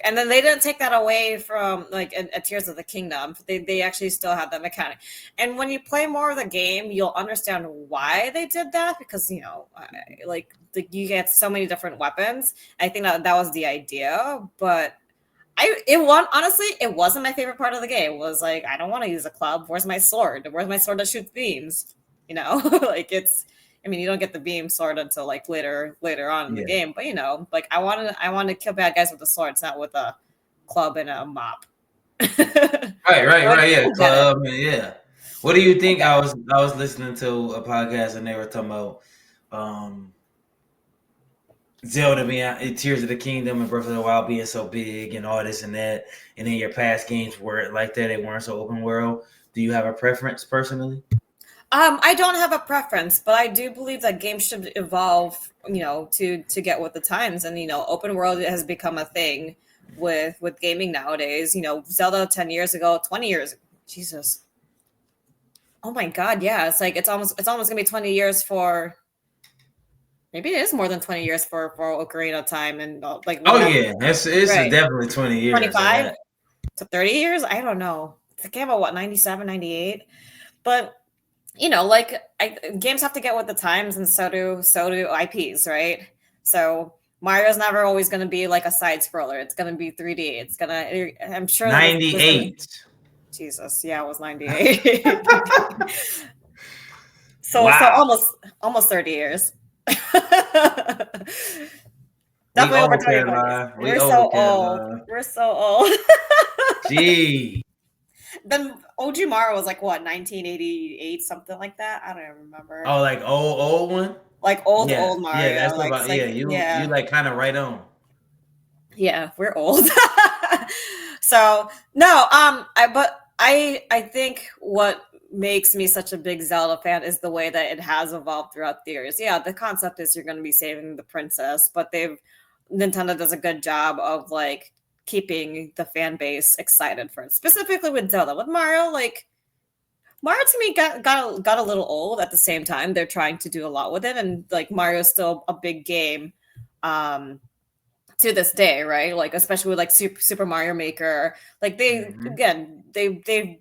and then they didn't take that away from like at Tears of the Kingdom. They actually still had that mechanic, and when you play more of the game, you'll understand why they did that because like you get so many different weapons. I think that was the idea, but honestly, it wasn't my favorite part of the game. It was like I don't want to use a club. Where's my sword? Where's my sword that shoots beams? You know, like it's. I mean, you don't get the beam sword until like later on in the Yeah, game. But like I want to kill bad guys with the swords, not with a club and a mop. So right, yeah, I get it. club, yeah. What do you I think? get it. I was listening to a podcast and they were talking about um Zelda being Tears of the Kingdom and Breath of the Wild being so big and all this and that, and then your past games were like that; they weren't so open world. Do you have a preference personally? I don't have a preference, but I do believe that games should evolve, to get with the times. And open world has become a thing with gaming nowadays. Zelda 10 years ago, 20 years, Jesus, oh my God, yeah, it's almost gonna be 20 years for. Maybe it is more than 20 years for Ocarina of Time, and like Oh we have yeah, it's right definitely 20 years of 25 that. to 30 years. I don't know. It came out what 97, 98, but like games have to get with the times, and so do IPs, right? So Mario's never always going to be like a side scroller. It's going to be 3D. It's gonna. I'm sure that there's going to. 98. Jesus, yeah, it was 98. So Wow, almost 30 years. we Definitely over old 25 years. Caroline. We We're old so old. Caroline. We're so old. Gee, Then OG Mario was like what 1988, something like that. I don't even remember. oh like old one. Like old Yeah, old yeah, Mario. that's Like it's about yeah. like You yeah. like kind of right on. Yeah, we're old. So no, I think what makes me such a big Zelda fan is the way that it has evolved throughout the years. Yeah, the concept is you're going to be saving the princess, but Nintendo does a good job of like keeping the fan base excited for it. Specifically with Zelda, with Mario, like Mario to me got a little old. At the same time, they're trying to do a lot with it, and like Mario's still a big game. To this day, right? Like especially with like Super Mario Maker, like they Hmm. again they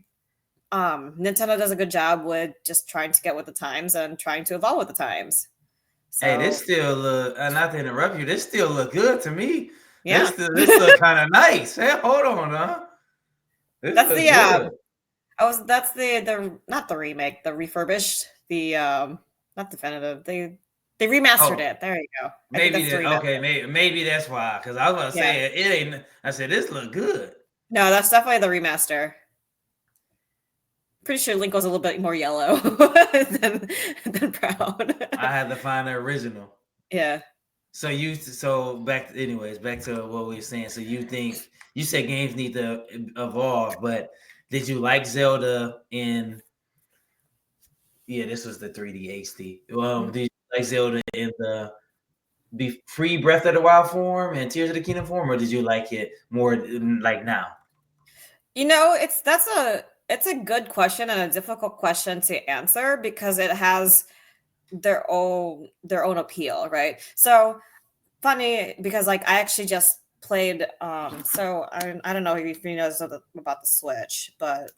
Nintendo does a good job with just trying to get with the times and trying to evolve with the times. Hey, So this still look. Not to interrupt you. This still look good to me. yeah, This look kind of nice. Hey, hold on, huh? This that's look the good. that's the not the remake, the refurbished, the not definitive. They remastered Oh, it. There you go. I think maybe that's the that. Okay, remaster. maybe that's why. Because I was gonna Yeah, say it ain't. I said this look good. no, that's definitely the remaster. Pretty sure Link was a little bit more yellow than brown. I had to find the original. Yeah. So anyways, back to what we were saying. So you think you said games need to evolve, but did you like Zelda in? Yeah, this was the 3D HD. Mhm. Did you like Zelda in be free Breath of the Wild form and Tears of the Kingdom form, or did you like it more like now? It's a good question and a difficult question to answer because it has their own appeal, right? So funny because like I actually just played so I don't know if you know about the Switch, but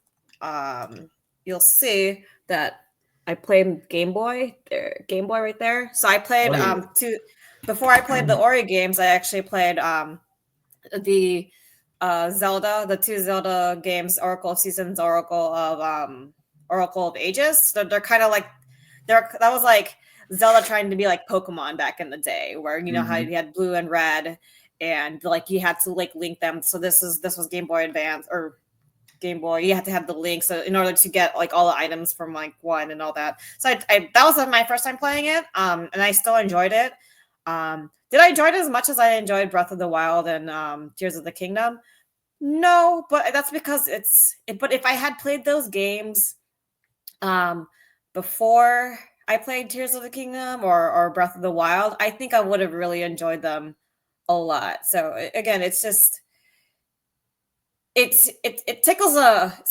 you'll see that I played Game Boy right there. So I played Oh yeah. two before I played the Ori games, I actually played the Zelda, the two Zelda games, Oracle of Seasons, Oracle of Ages. So they're kind of like that was like Zelda trying to be like Pokemon back in the day, where you know how Mm-hmm. you had blue and red, and like you had to like link them. So this was Game Boy Advance or Game Boy. You had to have the link so in order to get like all the items from like one and all that. So that was my first time playing it, and I still enjoyed it. Did I enjoy it as much as I enjoyed Breath of the Wild and Tears of the Kingdom? No, but that's because but if I had played those games um before I played Tears of the Kingdom or Breath of the Wild, I think I would have really enjoyed them a lot. So again, it's just it tickles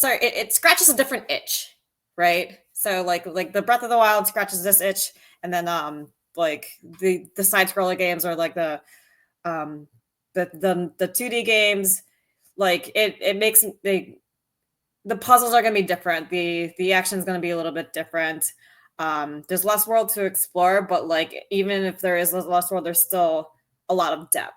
it scratches a different itch, right? So like the Breath of the Wild scratches this itch, and then like the side scroller games or like um the 2D games, like it makes the puzzles are going to be different. The action is going to be a little bit different. There's less world to explore, but like even if there is less world, there's still a lot of depth,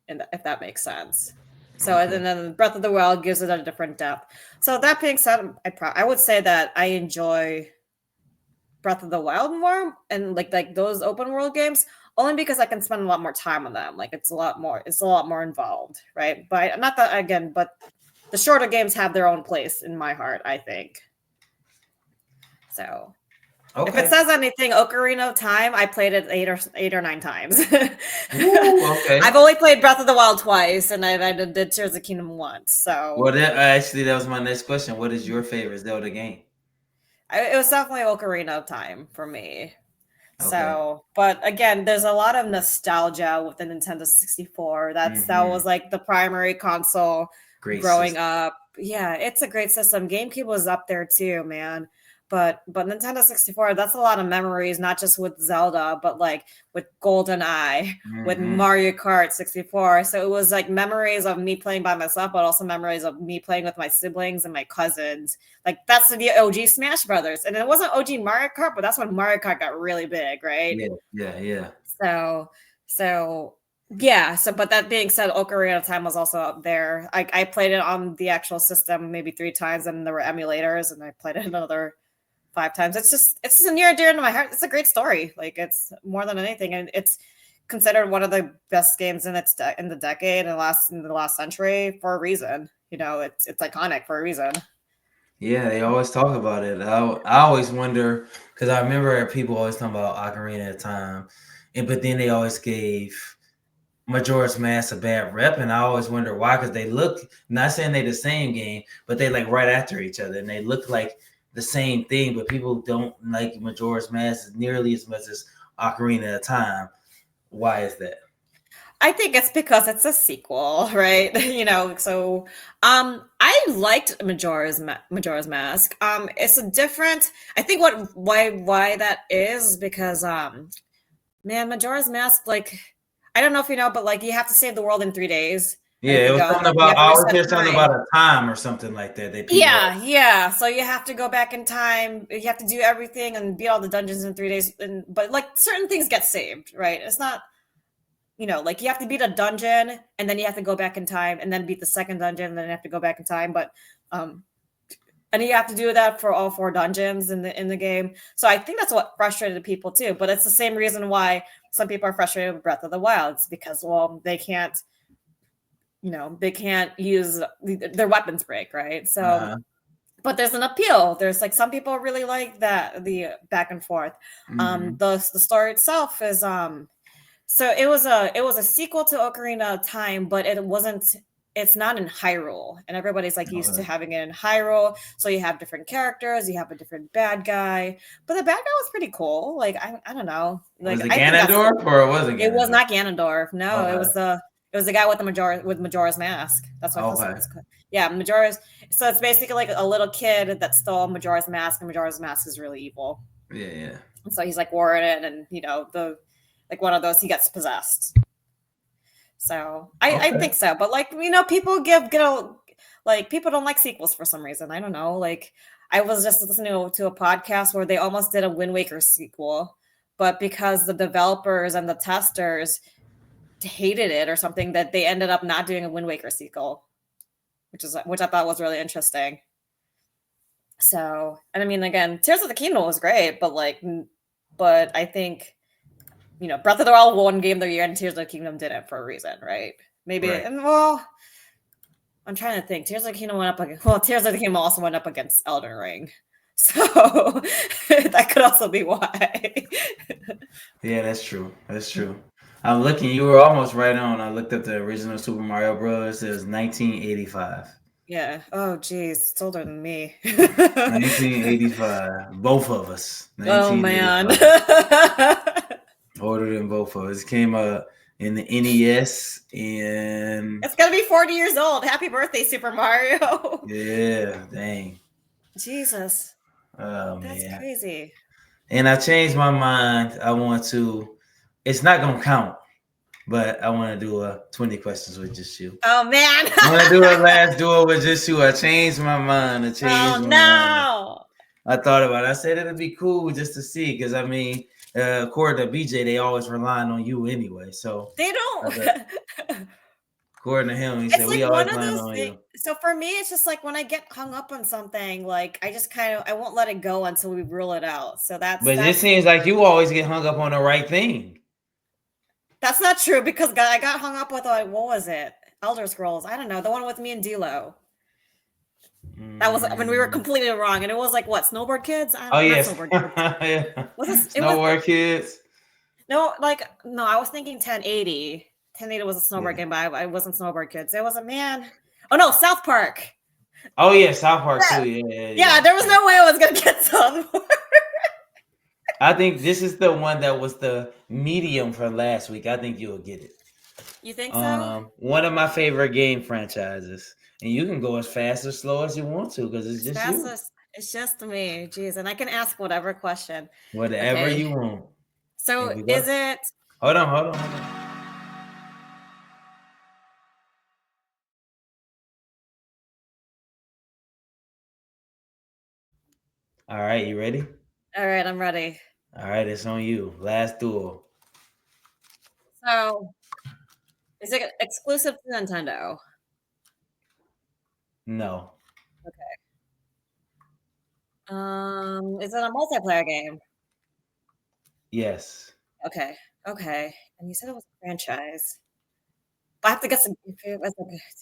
if that makes sense. So and Okay. then Breath of the Wild gives it a different depth. So that being said, I would say that I enjoy Breath of the Wild more and like those open world games only because I can spend a lot more time on them. Like it's a lot more involved, right? But not that again, but the shorter games have their own place in my heart, I think. So if it Okay. says anything, Ocarina of Time, I played it eight or nine times. Ooh, okay. I've only played Breath of the Wild twice, and I did Tears of the Kingdom once. Well, So that was my next question. What is your favorite Zelda game? it was definitely Ocarina of Time for me. Okay. So, but again, there's a lot of nostalgia with the Nintendo 64. That Mm-hmm. was like the primary console Great growing system. up. Yeah, it's a great system. GameCube was up there too, man. But Nintendo 64, that's a lot of memories, not just with Zelda, but like with GoldenEye, with Mm-hmm. Mario Kart 64. So it was like memories of me playing by myself, but also memories of me playing with my siblings and my cousins. Like that's the OG Smash Brothers, and it wasn't OG Mario Kart, but that's when Mario Kart got really big, right? Yeah, yeah, yeah. So, so yeah. So, but that being said, Ocarina of Time was also up there. I played it on the actual system maybe three times, and there were emulators, and I played it another five times. It's just near and dear to my heart. It's a great story. Like it's more than anything, and it's considered one of the best games in the decade and in the last century for a reason. You know, it's iconic for a reason. Yeah, they always talk about it. I always wonder because I remember people always talking about Ocarina of Time, and but then they always gave Majora's Mask a bad rep, and I always wonder why. Because they look, not saying they the same game, but they like right after each other, and they look like the same thing. But people don't like Majora's Mask nearly as much as Ocarina of Time. Why is that? I think it's because it's a sequel, right? You know, so I liked Majora's Mask. It's a different. I think why that is because man, Majora's Mask, like I don't know if you know, but like you have to save the world in 3 days, and if Yeah, it you was don't, something like you about have I to always reset hear something about time. a time or something like that. That people Yeah, yeah. So you have to go back in time. You have to do everything and beat all the dungeons in 3 days. But like certain things get saved, right? It's not, like you have to beat a dungeon and then you have to go back in time and then beat the second dungeon and then you have to go back in time. But um, and you have to do that for all four dungeons in the game. So I think that's what frustrated people too. But it's the same reason why some people are frustrated with Breath of the Wild. It's because they can't use their weapons break, right? So uh-huh. but there's an appeal. There's like some people really like that the back and forth. Mm-hmm. The story itself is so it was a sequel to Ocarina of Time, but it wasn't. it's not in Hyrule, and everybody's like used to Okay. having it in Hyrule. So you have different characters, you have a different bad guy, but the bad guy was pretty cool. Like I don't know, like Was it I think that's Ganondorf or it wasn't it was Ganondorf? not Ganondorf. No, Okay. it was the guy with the Majora's mask. That's what Okay. it's called. Yeah, Majora's. So it's basically like a little kid that stole Majora's mask, and Majora's mask is really evil. Yeah, yeah. And so he's like wearing it, and the like one of those he gets possessed. So I Okay. think so, but like people like people don't like sequels for some reason. I don't know. Like I was just listening to a podcast where they almost did a Wind Waker sequel, but because the developers and the testers hated it or something, that they ended up not doing a Wind Waker sequel, which I thought was really interesting. So, and I mean, again, Tears of the Kingdom was great, but I think Breath of the Wild won Game of the Year, and Tears of the Kingdom didn't for a reason, right? Maybe, Right. and well, I'm trying to think. Tears of the Kingdom went up against. Well, Tears of the Kingdom also went up against Elden Ring, so that could also be why. Yeah, that's true. That's true. I'm looking. You were almost right on. I looked up the original Super Mario Bros. It was 1985. Yeah. Oh, geez, it's older than me. 1985. Both of us. Oh man. 1985. Older than both of us. It came in the NES and It's gonna be 40 years old. Happy birthday, Super Mario. yeah, dang. Jesus, Oh that's man. crazy. And I changed my mind. I want to. It's not gonna count, but I want to do a 20 questions with just you. Oh man. I want to do a last duel with just you. I changed my mind. Oh no. I thought about it. I said it'd be cool just to see, because I mean, according to BJ, they always relying on you anyway. So They don't. according to him, he said It's we like always one of relying those on things. you. So for me, it's just like when I get hung up on something, like I just I won't let it go until we rule it out. So But it seems like you always get hung up on the right thing. that's not true, because I got hung up with what was it? Elder Scrolls. I don't know, the one with me and D'Lo. That was when we were completely wrong, and it was like what, Snowboard Kids? Oh Not yes, Snowboard Kids. yeah. Was this? It was Snowboard Kids. no, like no. I was thinking 1080. 1080 was a snowboard Yeah. game, but I wasn't Snowboard Kids. It was a man. Oh no, South Park. Oh yeah, South Park Yeah, too. Yeah. yeah. There was no way I was gonna get South Park. I think this is the one that was the medium from last week. I think you'll get it. You think so? One of my favorite game franchises, and you can go as fast or slow as you want to because it's As just fast you. as it's just me. Jeez, and I can ask whatever question. Whatever Okay. you want. So Here we is go. it? Hold on. All right, you ready? All right, I'm ready. All right, it's on you. Last duel. So is it exclusive to Nintendo? No. Okay. Is it a multiplayer game? Yes. Okay. Okay. And you said it was a franchise. I have to guess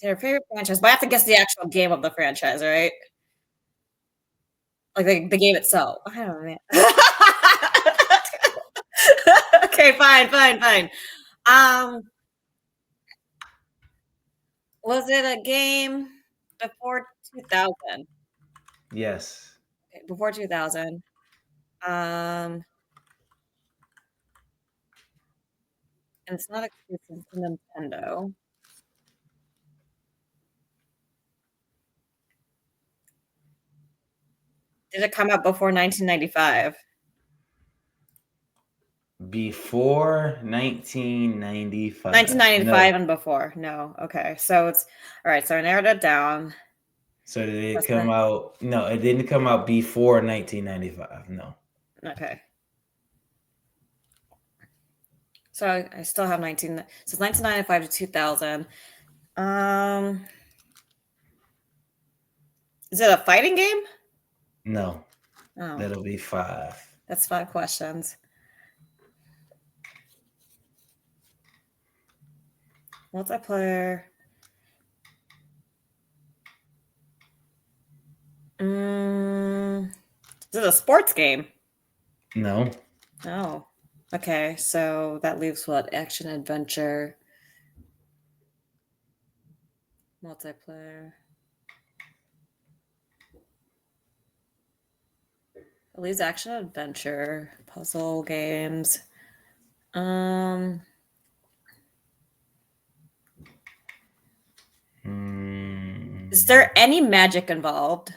their favorite franchise, but I have to guess the actual game of the franchise, right? Like the game itself. I don't know. Okay, fine. Um, was it a game before 2000? Yes. Okay, before 2000. Um, and it's not exclusive to Nintendo. Did it come out before 1995? Before 1995. 1995 No. and before. No. Okay. So it's all right. So I narrowed it down. So did it That's come out? No, it didn't come out before 1995. No. okay. So I still have 1995 to 2000. Um, is it a fighting game? No. Oh, That'll be 5. that's 5 questions. Multiplayer. Is it a sports game? No. Oh, okay. So that leaves what? Action adventure. Multiplayer. At least action adventure. Puzzle games. Um is Hmm. there any magic involved?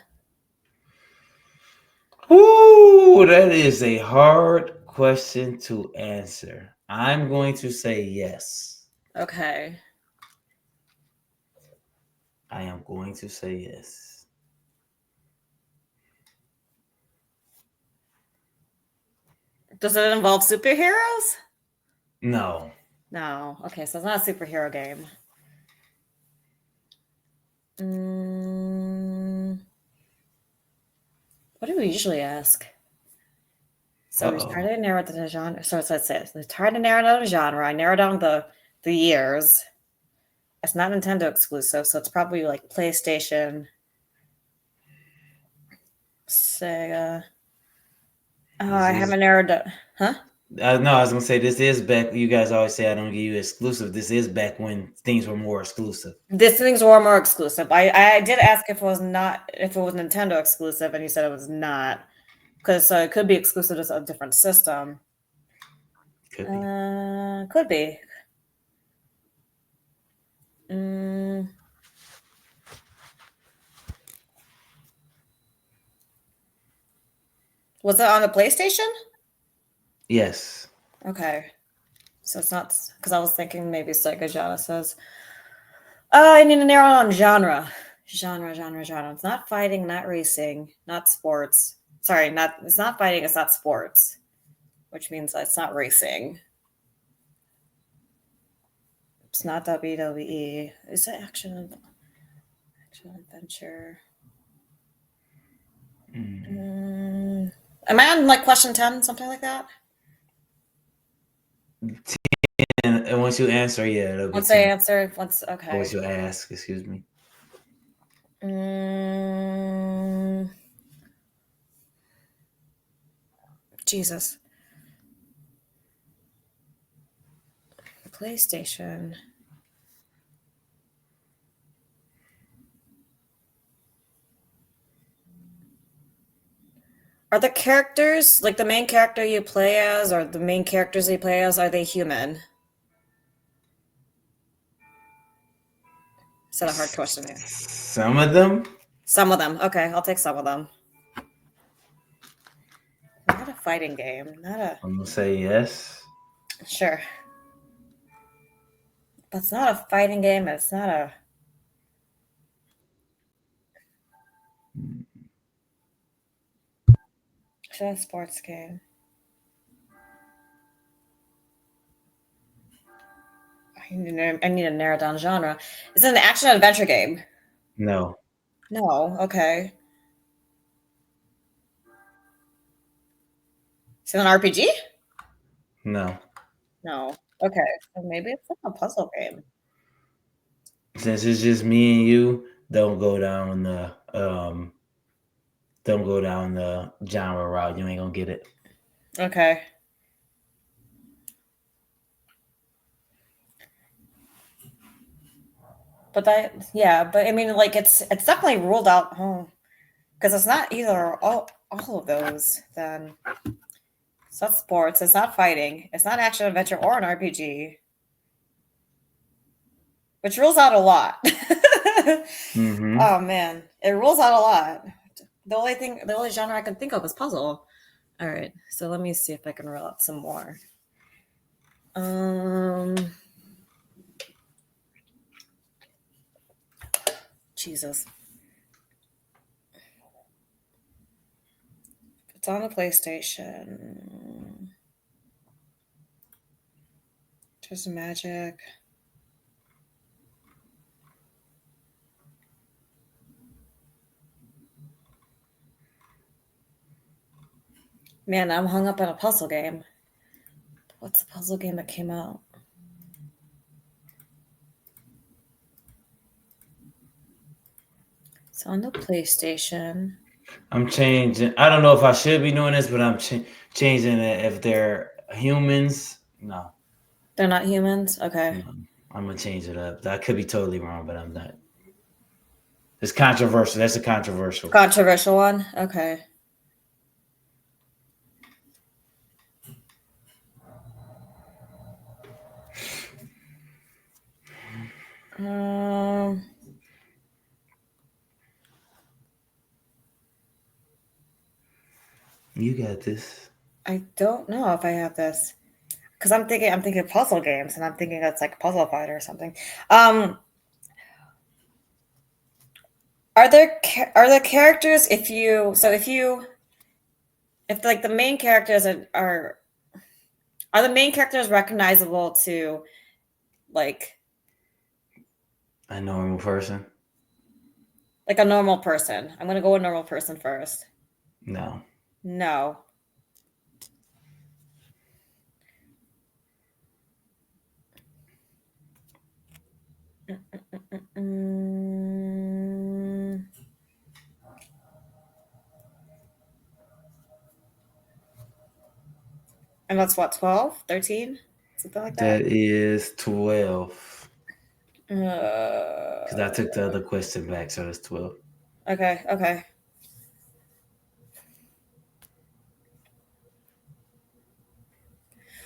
Ooh, that is a hard question to answer. I'm going to say yes. Okay. I am going to say yes. Does it involve superheroes? No. No. Okay, so it's not a superhero game. Mm, what do we usually ask? So we try Uh-oh. to narrow the genre. So let's say we try to narrow down the genre. I narrow down the years. It's not Nintendo exclusive, so it's probably like PlayStation, Sega. Oh, This I is haven't narrowed it. Huh? no, I was gonna say this is back. You guys always say I don't give you exclusive. This is back when things were more exclusive. This things were more exclusive. I did ask if it was not if it was Nintendo exclusive, and you said it was not because so it could be exclusive to a different system. Could be. Could be. Mm, was it on the PlayStation? Yes. Okay, so it's not because I was thinking maybe Sega Genesis. I need to narrow down genre. Genre. It's not fighting, not racing, not sports. Sorry, not it's not fighting. It's not sports, which means that it's not racing. It's not WWE. Is it action adventure? Mm. Mm, am I on like question 10, something like that? And once you answer, yeah, it'll be Once I 10. answer, once Or okay. once you ask, excuse me. Mm, Jesus. PlayStation. Are the characters like the main character you play as, or the main characters you play as, are they human? Is that a hard question here? Some of them, Some of them. Okay, I'll take some of them. Not a fighting game. Not a I'm gonna say yes. sure, but it's not a fighting game. It's not a it's not a sports game. I need to narrow down genre. Is it an action adventure game? No, No. Okay. Is it an RPG? no. No. Okay. So maybe it's like a puzzle game. Since it's just me and you, don't go down the genre route. You ain't gonna get it. Okay. But that yeah, but I mean like it's definitely ruled out because it's not either all of those then it's not sports, it's not fighting, it's not action adventure or an RPG, which rules out a lot. Mm-hmm. Oh man, it rules out a lot. The only genre I can think of is puzzle. All right, so let me see if I can rule out some more. Um, Jesus, it's on the PlayStation. Just magic. Man, I'm hung up on a puzzle game. What's the puzzle game that came out? It's on the PlayStation. I'm changing. I don't know if I should be doing this, but I'm changing it. If they're humans, no, They're not humans? Okay. no. I'm gonna change it up. I could be totally wrong, but I'm not. It's controversial. That's a controversial. Controversial one. Okay. Um, You got this. I don't know if I have this because I'm thinking puzzle games, and I'm thinking that's like Puzzle Fighter or something. Um, are there characters if like the main characters are the main characters recognizable to like A normal person? like a normal person? I'm gonna go with normal person first. No. No. Mm, and that's what, 12, 13, something like that. That is 12. Because I took the Uh, other question back, so that's 12. okay, okay.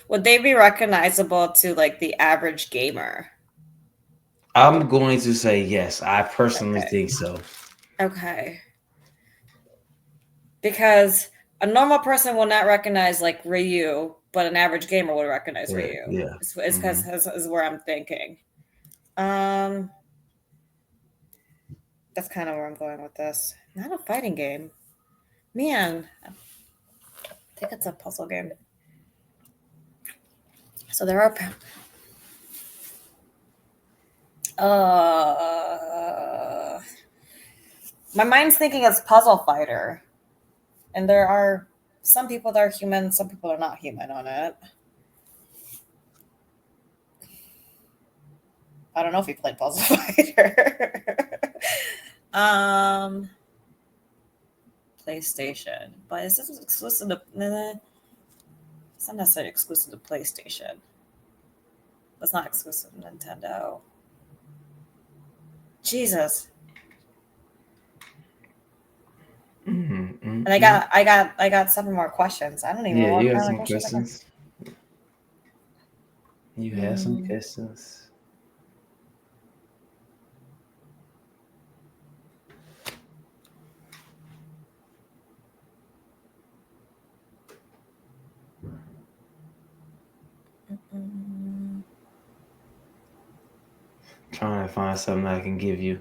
Would they be recognizable to like the average gamer? I'm going to say yes. I personally Okay, think so. okay. Because a normal person will not recognize like Ryu, but an average gamer would recognize Correct. Ryu. Yeah. It's Hmm. because is where I'm thinking. Um, that's kind of where I'm going with this. Not a fighting game, man. I think it's a puzzle game. So there are. My mind's thinking it's Puzzle Fighter, and there are some people that are human, some people are not human on it. I don't know if you played Puzzle Fighter. um, PlayStation, but is this exclusive to? It's not necessarily exclusive to PlayStation. It's not exclusive to Nintendo. Jesus. And Mm-hmm. I got seven more questions. I don't even Yeah, know what you got kind of some questions I got. questions. You have some Hmm. questions. Trying to find something I can give you.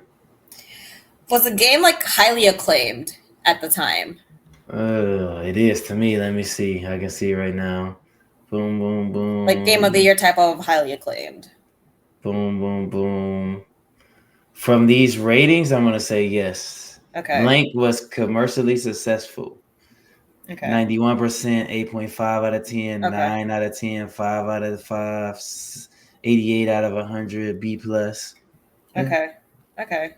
Was the game like highly acclaimed at the time? It is to me. Let me see. I can see right now. Boom, boom, Like game of the boom. year type of highly acclaimed? Boom, boom, boom. From these ratings, I'm gonna say yes. Okay. Blank was commercially successful. Okay. 91%, 8.5 out of 10, Okay. 9 out of 10, 5 out of 5, 88 out of 100, B plus. Yeah. Okay. Okay.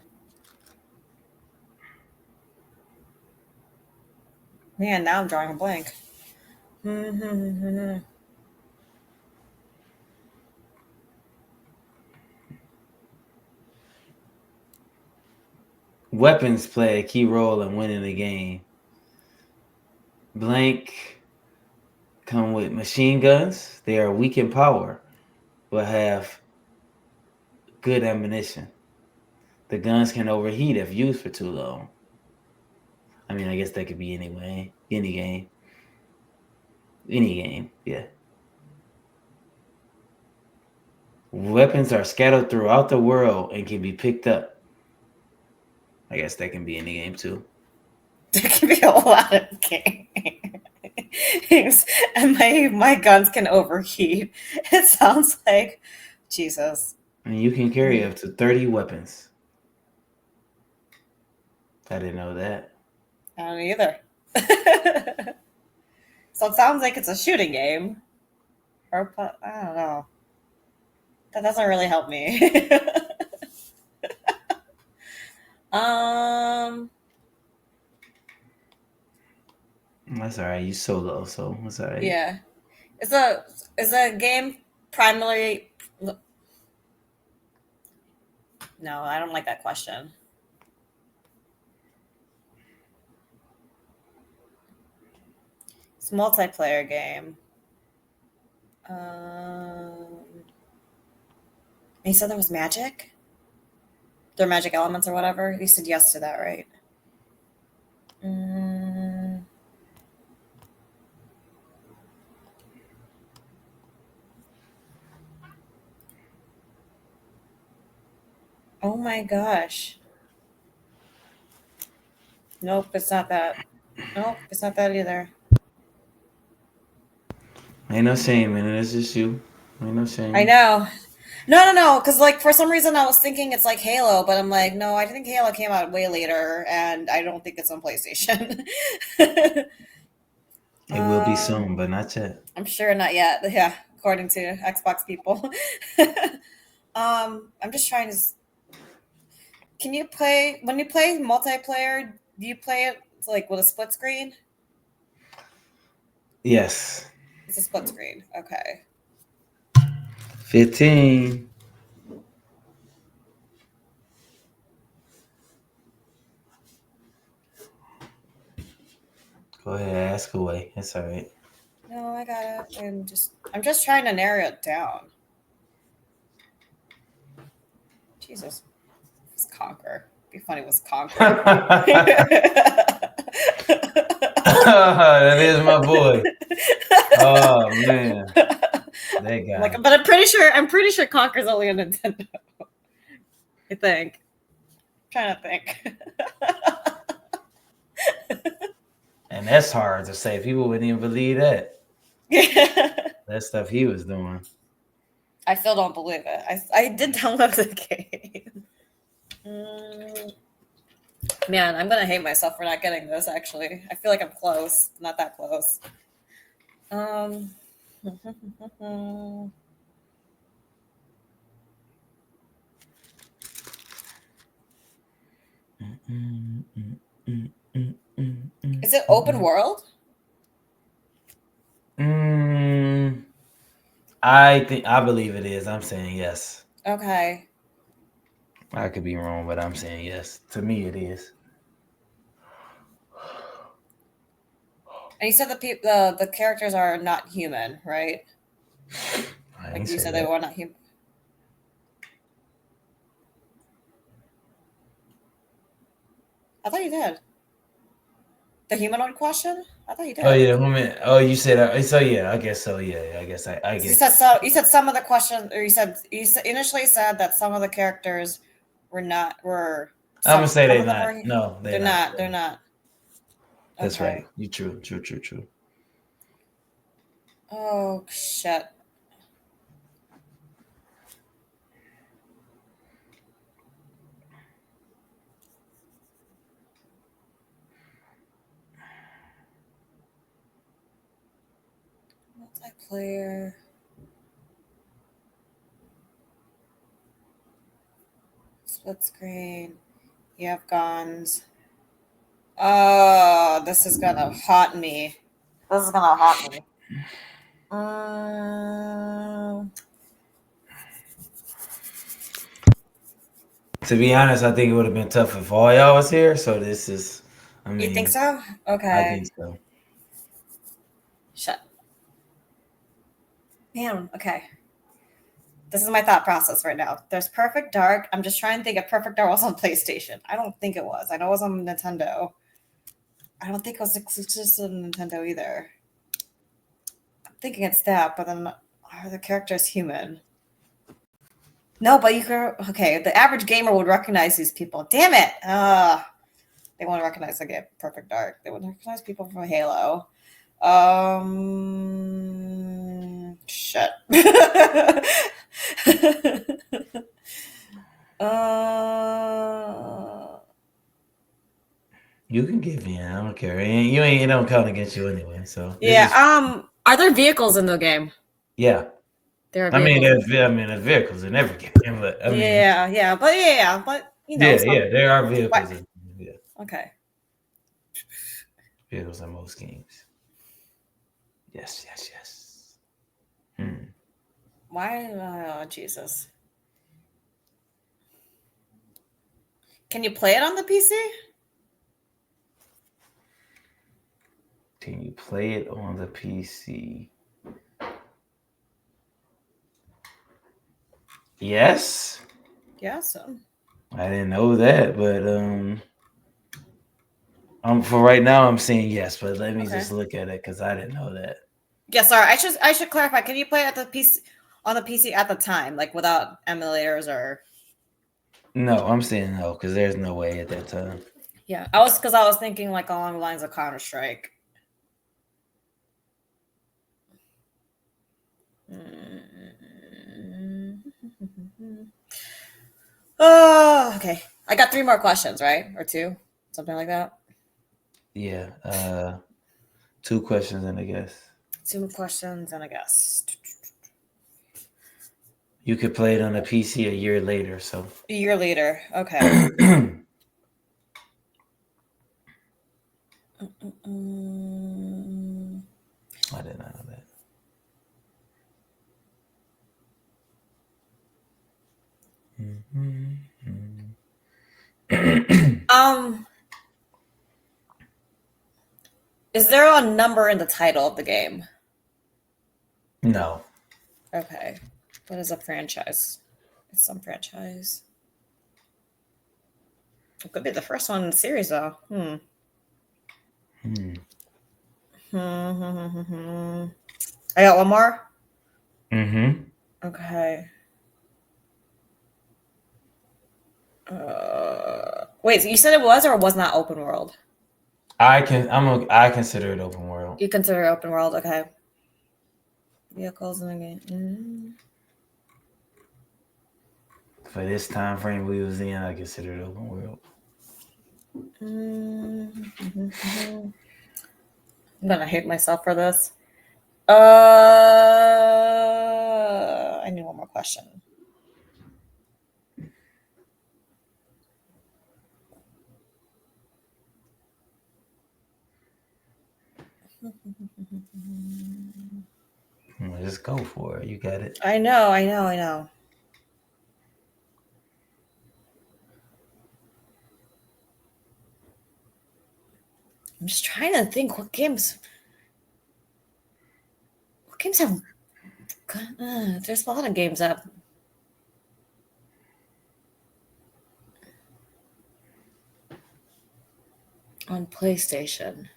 Man, now I'm drawing a blank. Weapons play a key role in winning the game. Blank come with machine guns. They are weak in power, but have good ammunition. The guns can overheat if used for too long. I mean, I guess that could be anyway. Any game. Any game. Yeah. Weapons are scattered throughout the world and can be picked up. I guess that can be any game too. There can be a lot of games. And my guns can overheat. It sounds like Jesus. And you can carry up to 30 weapons. I didn't know that. I don't either. So it sounds like it's a shooting game. I don't know. That doesn't really help me. um That's all right. You solo, so that's all right. yeah. Is a game primarily no, I don't like that question. It's a multiplayer game. Um, you said there was magic? There are magic elements or whatever? You said yes to that, right? Mm, oh my gosh. Nope, it's not that. Nope, it's not that either. Ain't no shame in it. It's just you. Ain't no I shame. know. No. Because like for some reason I was thinking it's like Halo, but I'm like, no, I think Halo came out way later, and I don't think it's on PlayStation. It will be um, soon, but not yet. I'm sure not yet. Yeah, according to Xbox people. I'm just trying to. Can you play when you play multiplayer? Do you play it like with a split screen? Yes. It's a split screen. Okay. 15. Go ahead, ask away. It's all right. No, I got it. I'm just trying to narrow it down. Jesus. It's Conquer. It'd be funny if it was Conquer. That is my boy. Oh man, that Like, guy. but I'm pretty sure Conquer's only on Nintendo. I think. I'm trying to think. And that's hard to say. People wouldn't even believe that. Yeah. That stuff he was doing. I still don't believe it. I did download the game. Mm, man, I'm gonna hate myself for not getting this. Actually, I feel like I'm close, not that close. Um, is it open world? Mm, I believe it is. I'm saying yes. Okay. I could be wrong, but I'm saying yes. To me, it is. And you said the characters are not human, right? I Like ain't you say said they that. were not human. I thought you did. The humanoid question? I thought you Oh did. yeah, woman. Oh, you said so. Yeah, I guess so. Yeah, I guess I You guess. said so. You said some of the questions, or initially said that some of the characters were I'm gonna say some they of them not. were. No, they They're not. not. They're not. That's right. Okay. You true. True. True. True. Oh shit. Multiplayer. Split screen. You have guns. Oh, this is gonna haunt me. This is gonna haunt me. Um, To be honest, I think it would have been tough if all y'all was here. So this is. I you think mean, so? I think Okay. so. Shut. Man. Okay. This is my thought process right now. There's Perfect Dark. I'm just trying to think if Perfect Dark was on PlayStation. I don't think it was. I know it was on Nintendo. I don't think it was exclusive to Nintendo either. I'm thinking it's that, but then are the characters human? No, but you can. Okay, the average gamer would recognize these people. Damn it! They won't recognize the game Perfect Dark. They would recognize people from Halo. Shit. uh, You can give me. I don't care. You ain't. It don't count against you anyway. So this yeah. is. Are there vehicles in the game? Yeah. There are I mean, vehicles. there's vehicles in every game, but I mean, But yeah, some. yeah, there are What? vehicles in yeah, Okay. vehicles in most games. Yes, yes, yes. Hmm. Why? Oh, Jesus. Can you play it on the PC? Can you play it on the PC? Yes. Yeah, so I didn't know that, but for right now I'm saying yes, but let me okay. just look at it because I didn't know that. Yeah, sorry. I should clarify. Can you play at the PC on the PC at the time, like without emulators or? No, I'm saying no because there's no way at that time. Yeah, I was thinking like along the lines of Counter Strike. Oh, okay. I got three more questions, right? Or two, something like that. Yeah. 2 questions and I guess Two more questions, and I guess you could play it on a PC a year later. So a year later. Okay. I Mm, did not know that. um, is there a number in the title of the game? No. Okay. What is a franchise? It's some franchise. It could be the first one in the series, though. Hmm. I got one more. Mm-hmm. Okay. Wait, so you said it was or was not open world? I consider it open world. You consider it open world, okay. Vehicles in the game. For this time frame we was in, I consider it open world. I'm gonna hate myself for this. I need one more question. Just go for it. You got it. I know, I know, I know. I'm just trying to think what games. What games have? There's a lot of games up on PlayStation.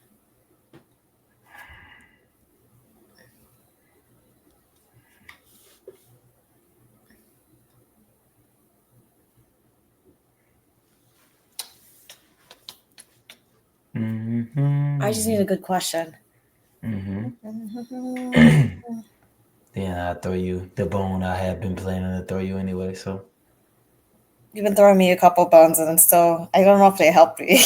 I just need Mm-hmm. a good question. Mm-hmm. You've Then I throw you the bone I have been planning to throw you anyway. So been throwing me a couple bones, and I'm still. I don't know if they help me.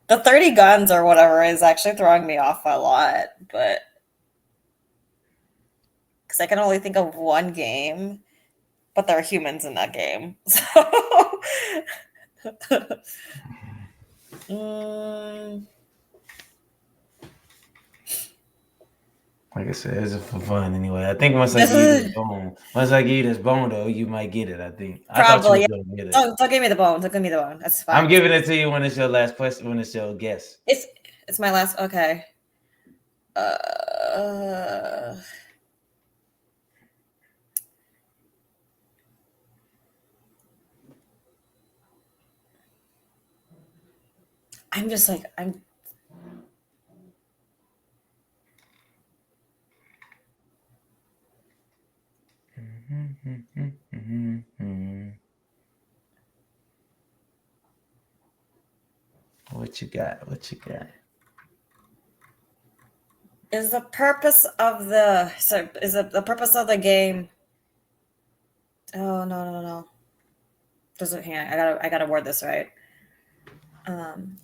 The 30 guns or whatever is actually throwing me off a lot, but because I can only think of one game, but there are humans in that game. So, mm, like I said, it's just for fun anyway. I think once I this give you this is bone, though, you might get it. I think. I thought you probably. was Yeah. gonna get it. Don't give me the bone. Don't give me the bone. That's I'm fine. giving it to you when it's your last question. When it's your guess. It's my last. Okay. Uh, I'm just like I'm. What you got? What you got? Is the purpose of the game? Oh no. Does it? Hang on, I gotta word this right. Um,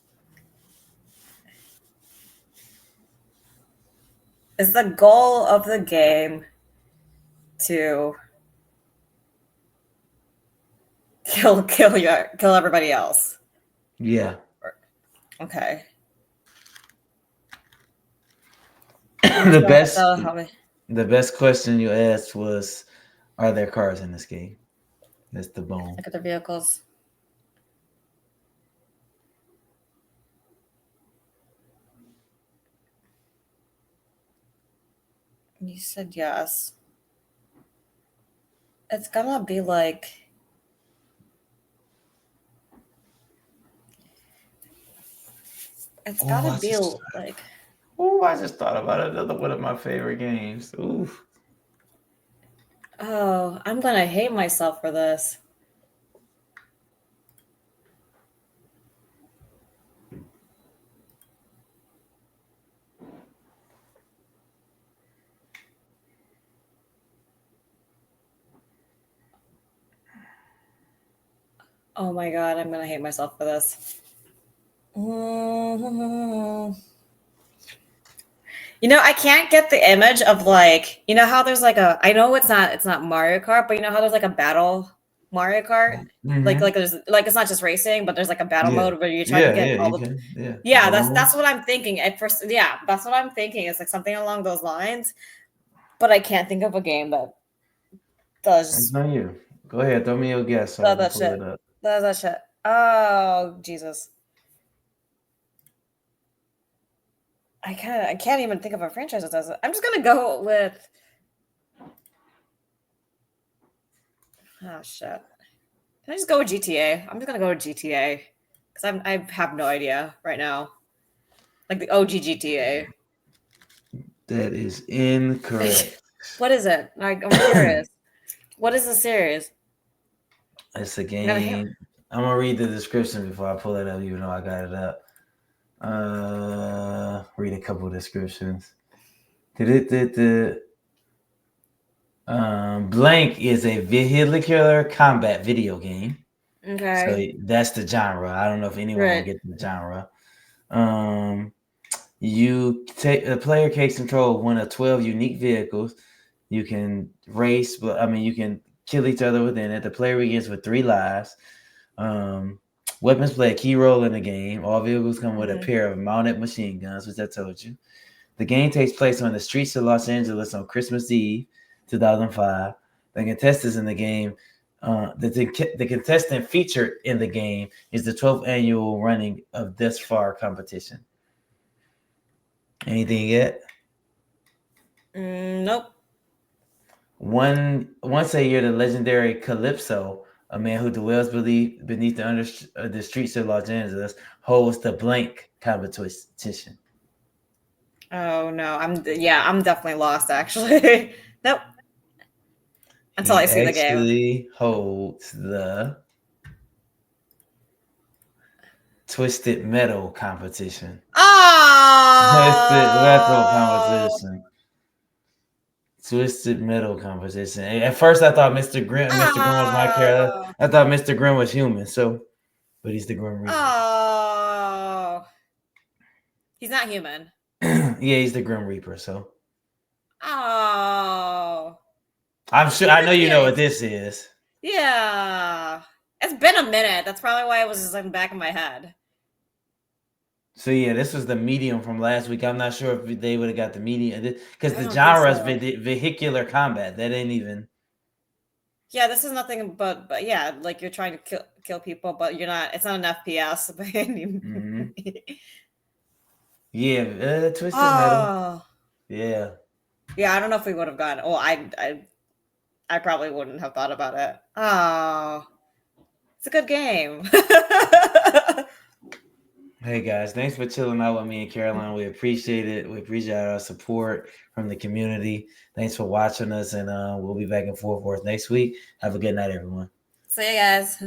is the goal of the game to kill everybody else? Yeah. Okay. the best So, how many? the best question you asked was, "Are there cars in this game?" That's the bone. Look at the vehicles. You said yes. It's gonna be like it's Oh, gotta be like I just thought about another one of my favorite games. Ooh. oh, I'm gonna hate myself for this. Oh my god, I'm gonna hate myself for this. Mhm. You know, I can't get the image of like, you know how there's like a I know it's not Mario Kart, but you know how there's like a battle Mario Kart? Mm-hmm. Like there's like it's not just racing, but there's like a battle Yeah. mode where you try to Yeah, get yeah, all you the can. Yeah. yeah, Gold. that's what I'm thinking. At first yeah, that's what I'm thinking. It's like something along those lines, but I can't think of a game that It's does not you. Go ahead, throw me your guess so I does can that pull shit. it up. Does that shit. Oh, Jesus. I can't even think of a franchise that does it. I'm just gonna go with oh shit. Can I just go with GTA? I'm just gonna go with GTA because I have no idea right now. Like the OG GTA. That is incorrect. What is it? I'm curious. What is the series? It's a I'm gonna hit. game. I'm gonna read the description before I pull it up, even though I got it up. Read a couple descriptions. Blank is a vehicular combat video game. So Okay. that's the genre. I don't know if anyone will Right. get the genre. Um, you take the player takes control of one of 12 unique vehicles. You can race, but I mean you can kill each other within it. The player begins with 3 lives. Um, Weapons play a key role in the game. All vehicles come with a Mm-hmm. pair of mounted machine guns, which I told you. The game takes place on the streets of Los Angeles on Christmas Eve, 2005. The contestants in the game, the contestant featured in the game is the 12th annual running of Thus Far competition. Anything yet? Nope. Once a year, the legendary Calypso, a man who dwells beneath the streets of Los Angeles, holds the blank competition. Oh no. I'm definitely lost actually. Nope. Until I He see the game. actually holds the Twisted Metal competition. Twisted Metal Oh. competition. Twisted Metal competition. At first, I thought Mr. Grimm was my character. Oh. I thought Mr. Grimm was human. So, but he's the Grim Reaper. Oh. He's not human. Yeah, he's the Grim Reaper. So Oh. I'm sure In I know that you know what case, this is. yeah. It's been a minute. That's probably why it was just in the back of my head. So yeah, this was the medium from last week. I'm not sure if they would have got the medium because I the don't think genre is so. vehicular combat. That ain't even. Yeah, this is nothing but yeah, like you're trying to kill people, but you're not. It's not an FPS by any. Mm-hmm. Yeah, Twisted Metal. Oh, Yeah. yeah. I don't know if we would have gotten. Oh, I probably wouldn't have thought about it. Oh, it's a good game. Hey guys, thanks for chilling out with me and Caroline. We appreciate it. We appreciate our support from the community. Thanks for watching us, and we'll be back in full force next week. Have a good night, everyone. See you guys.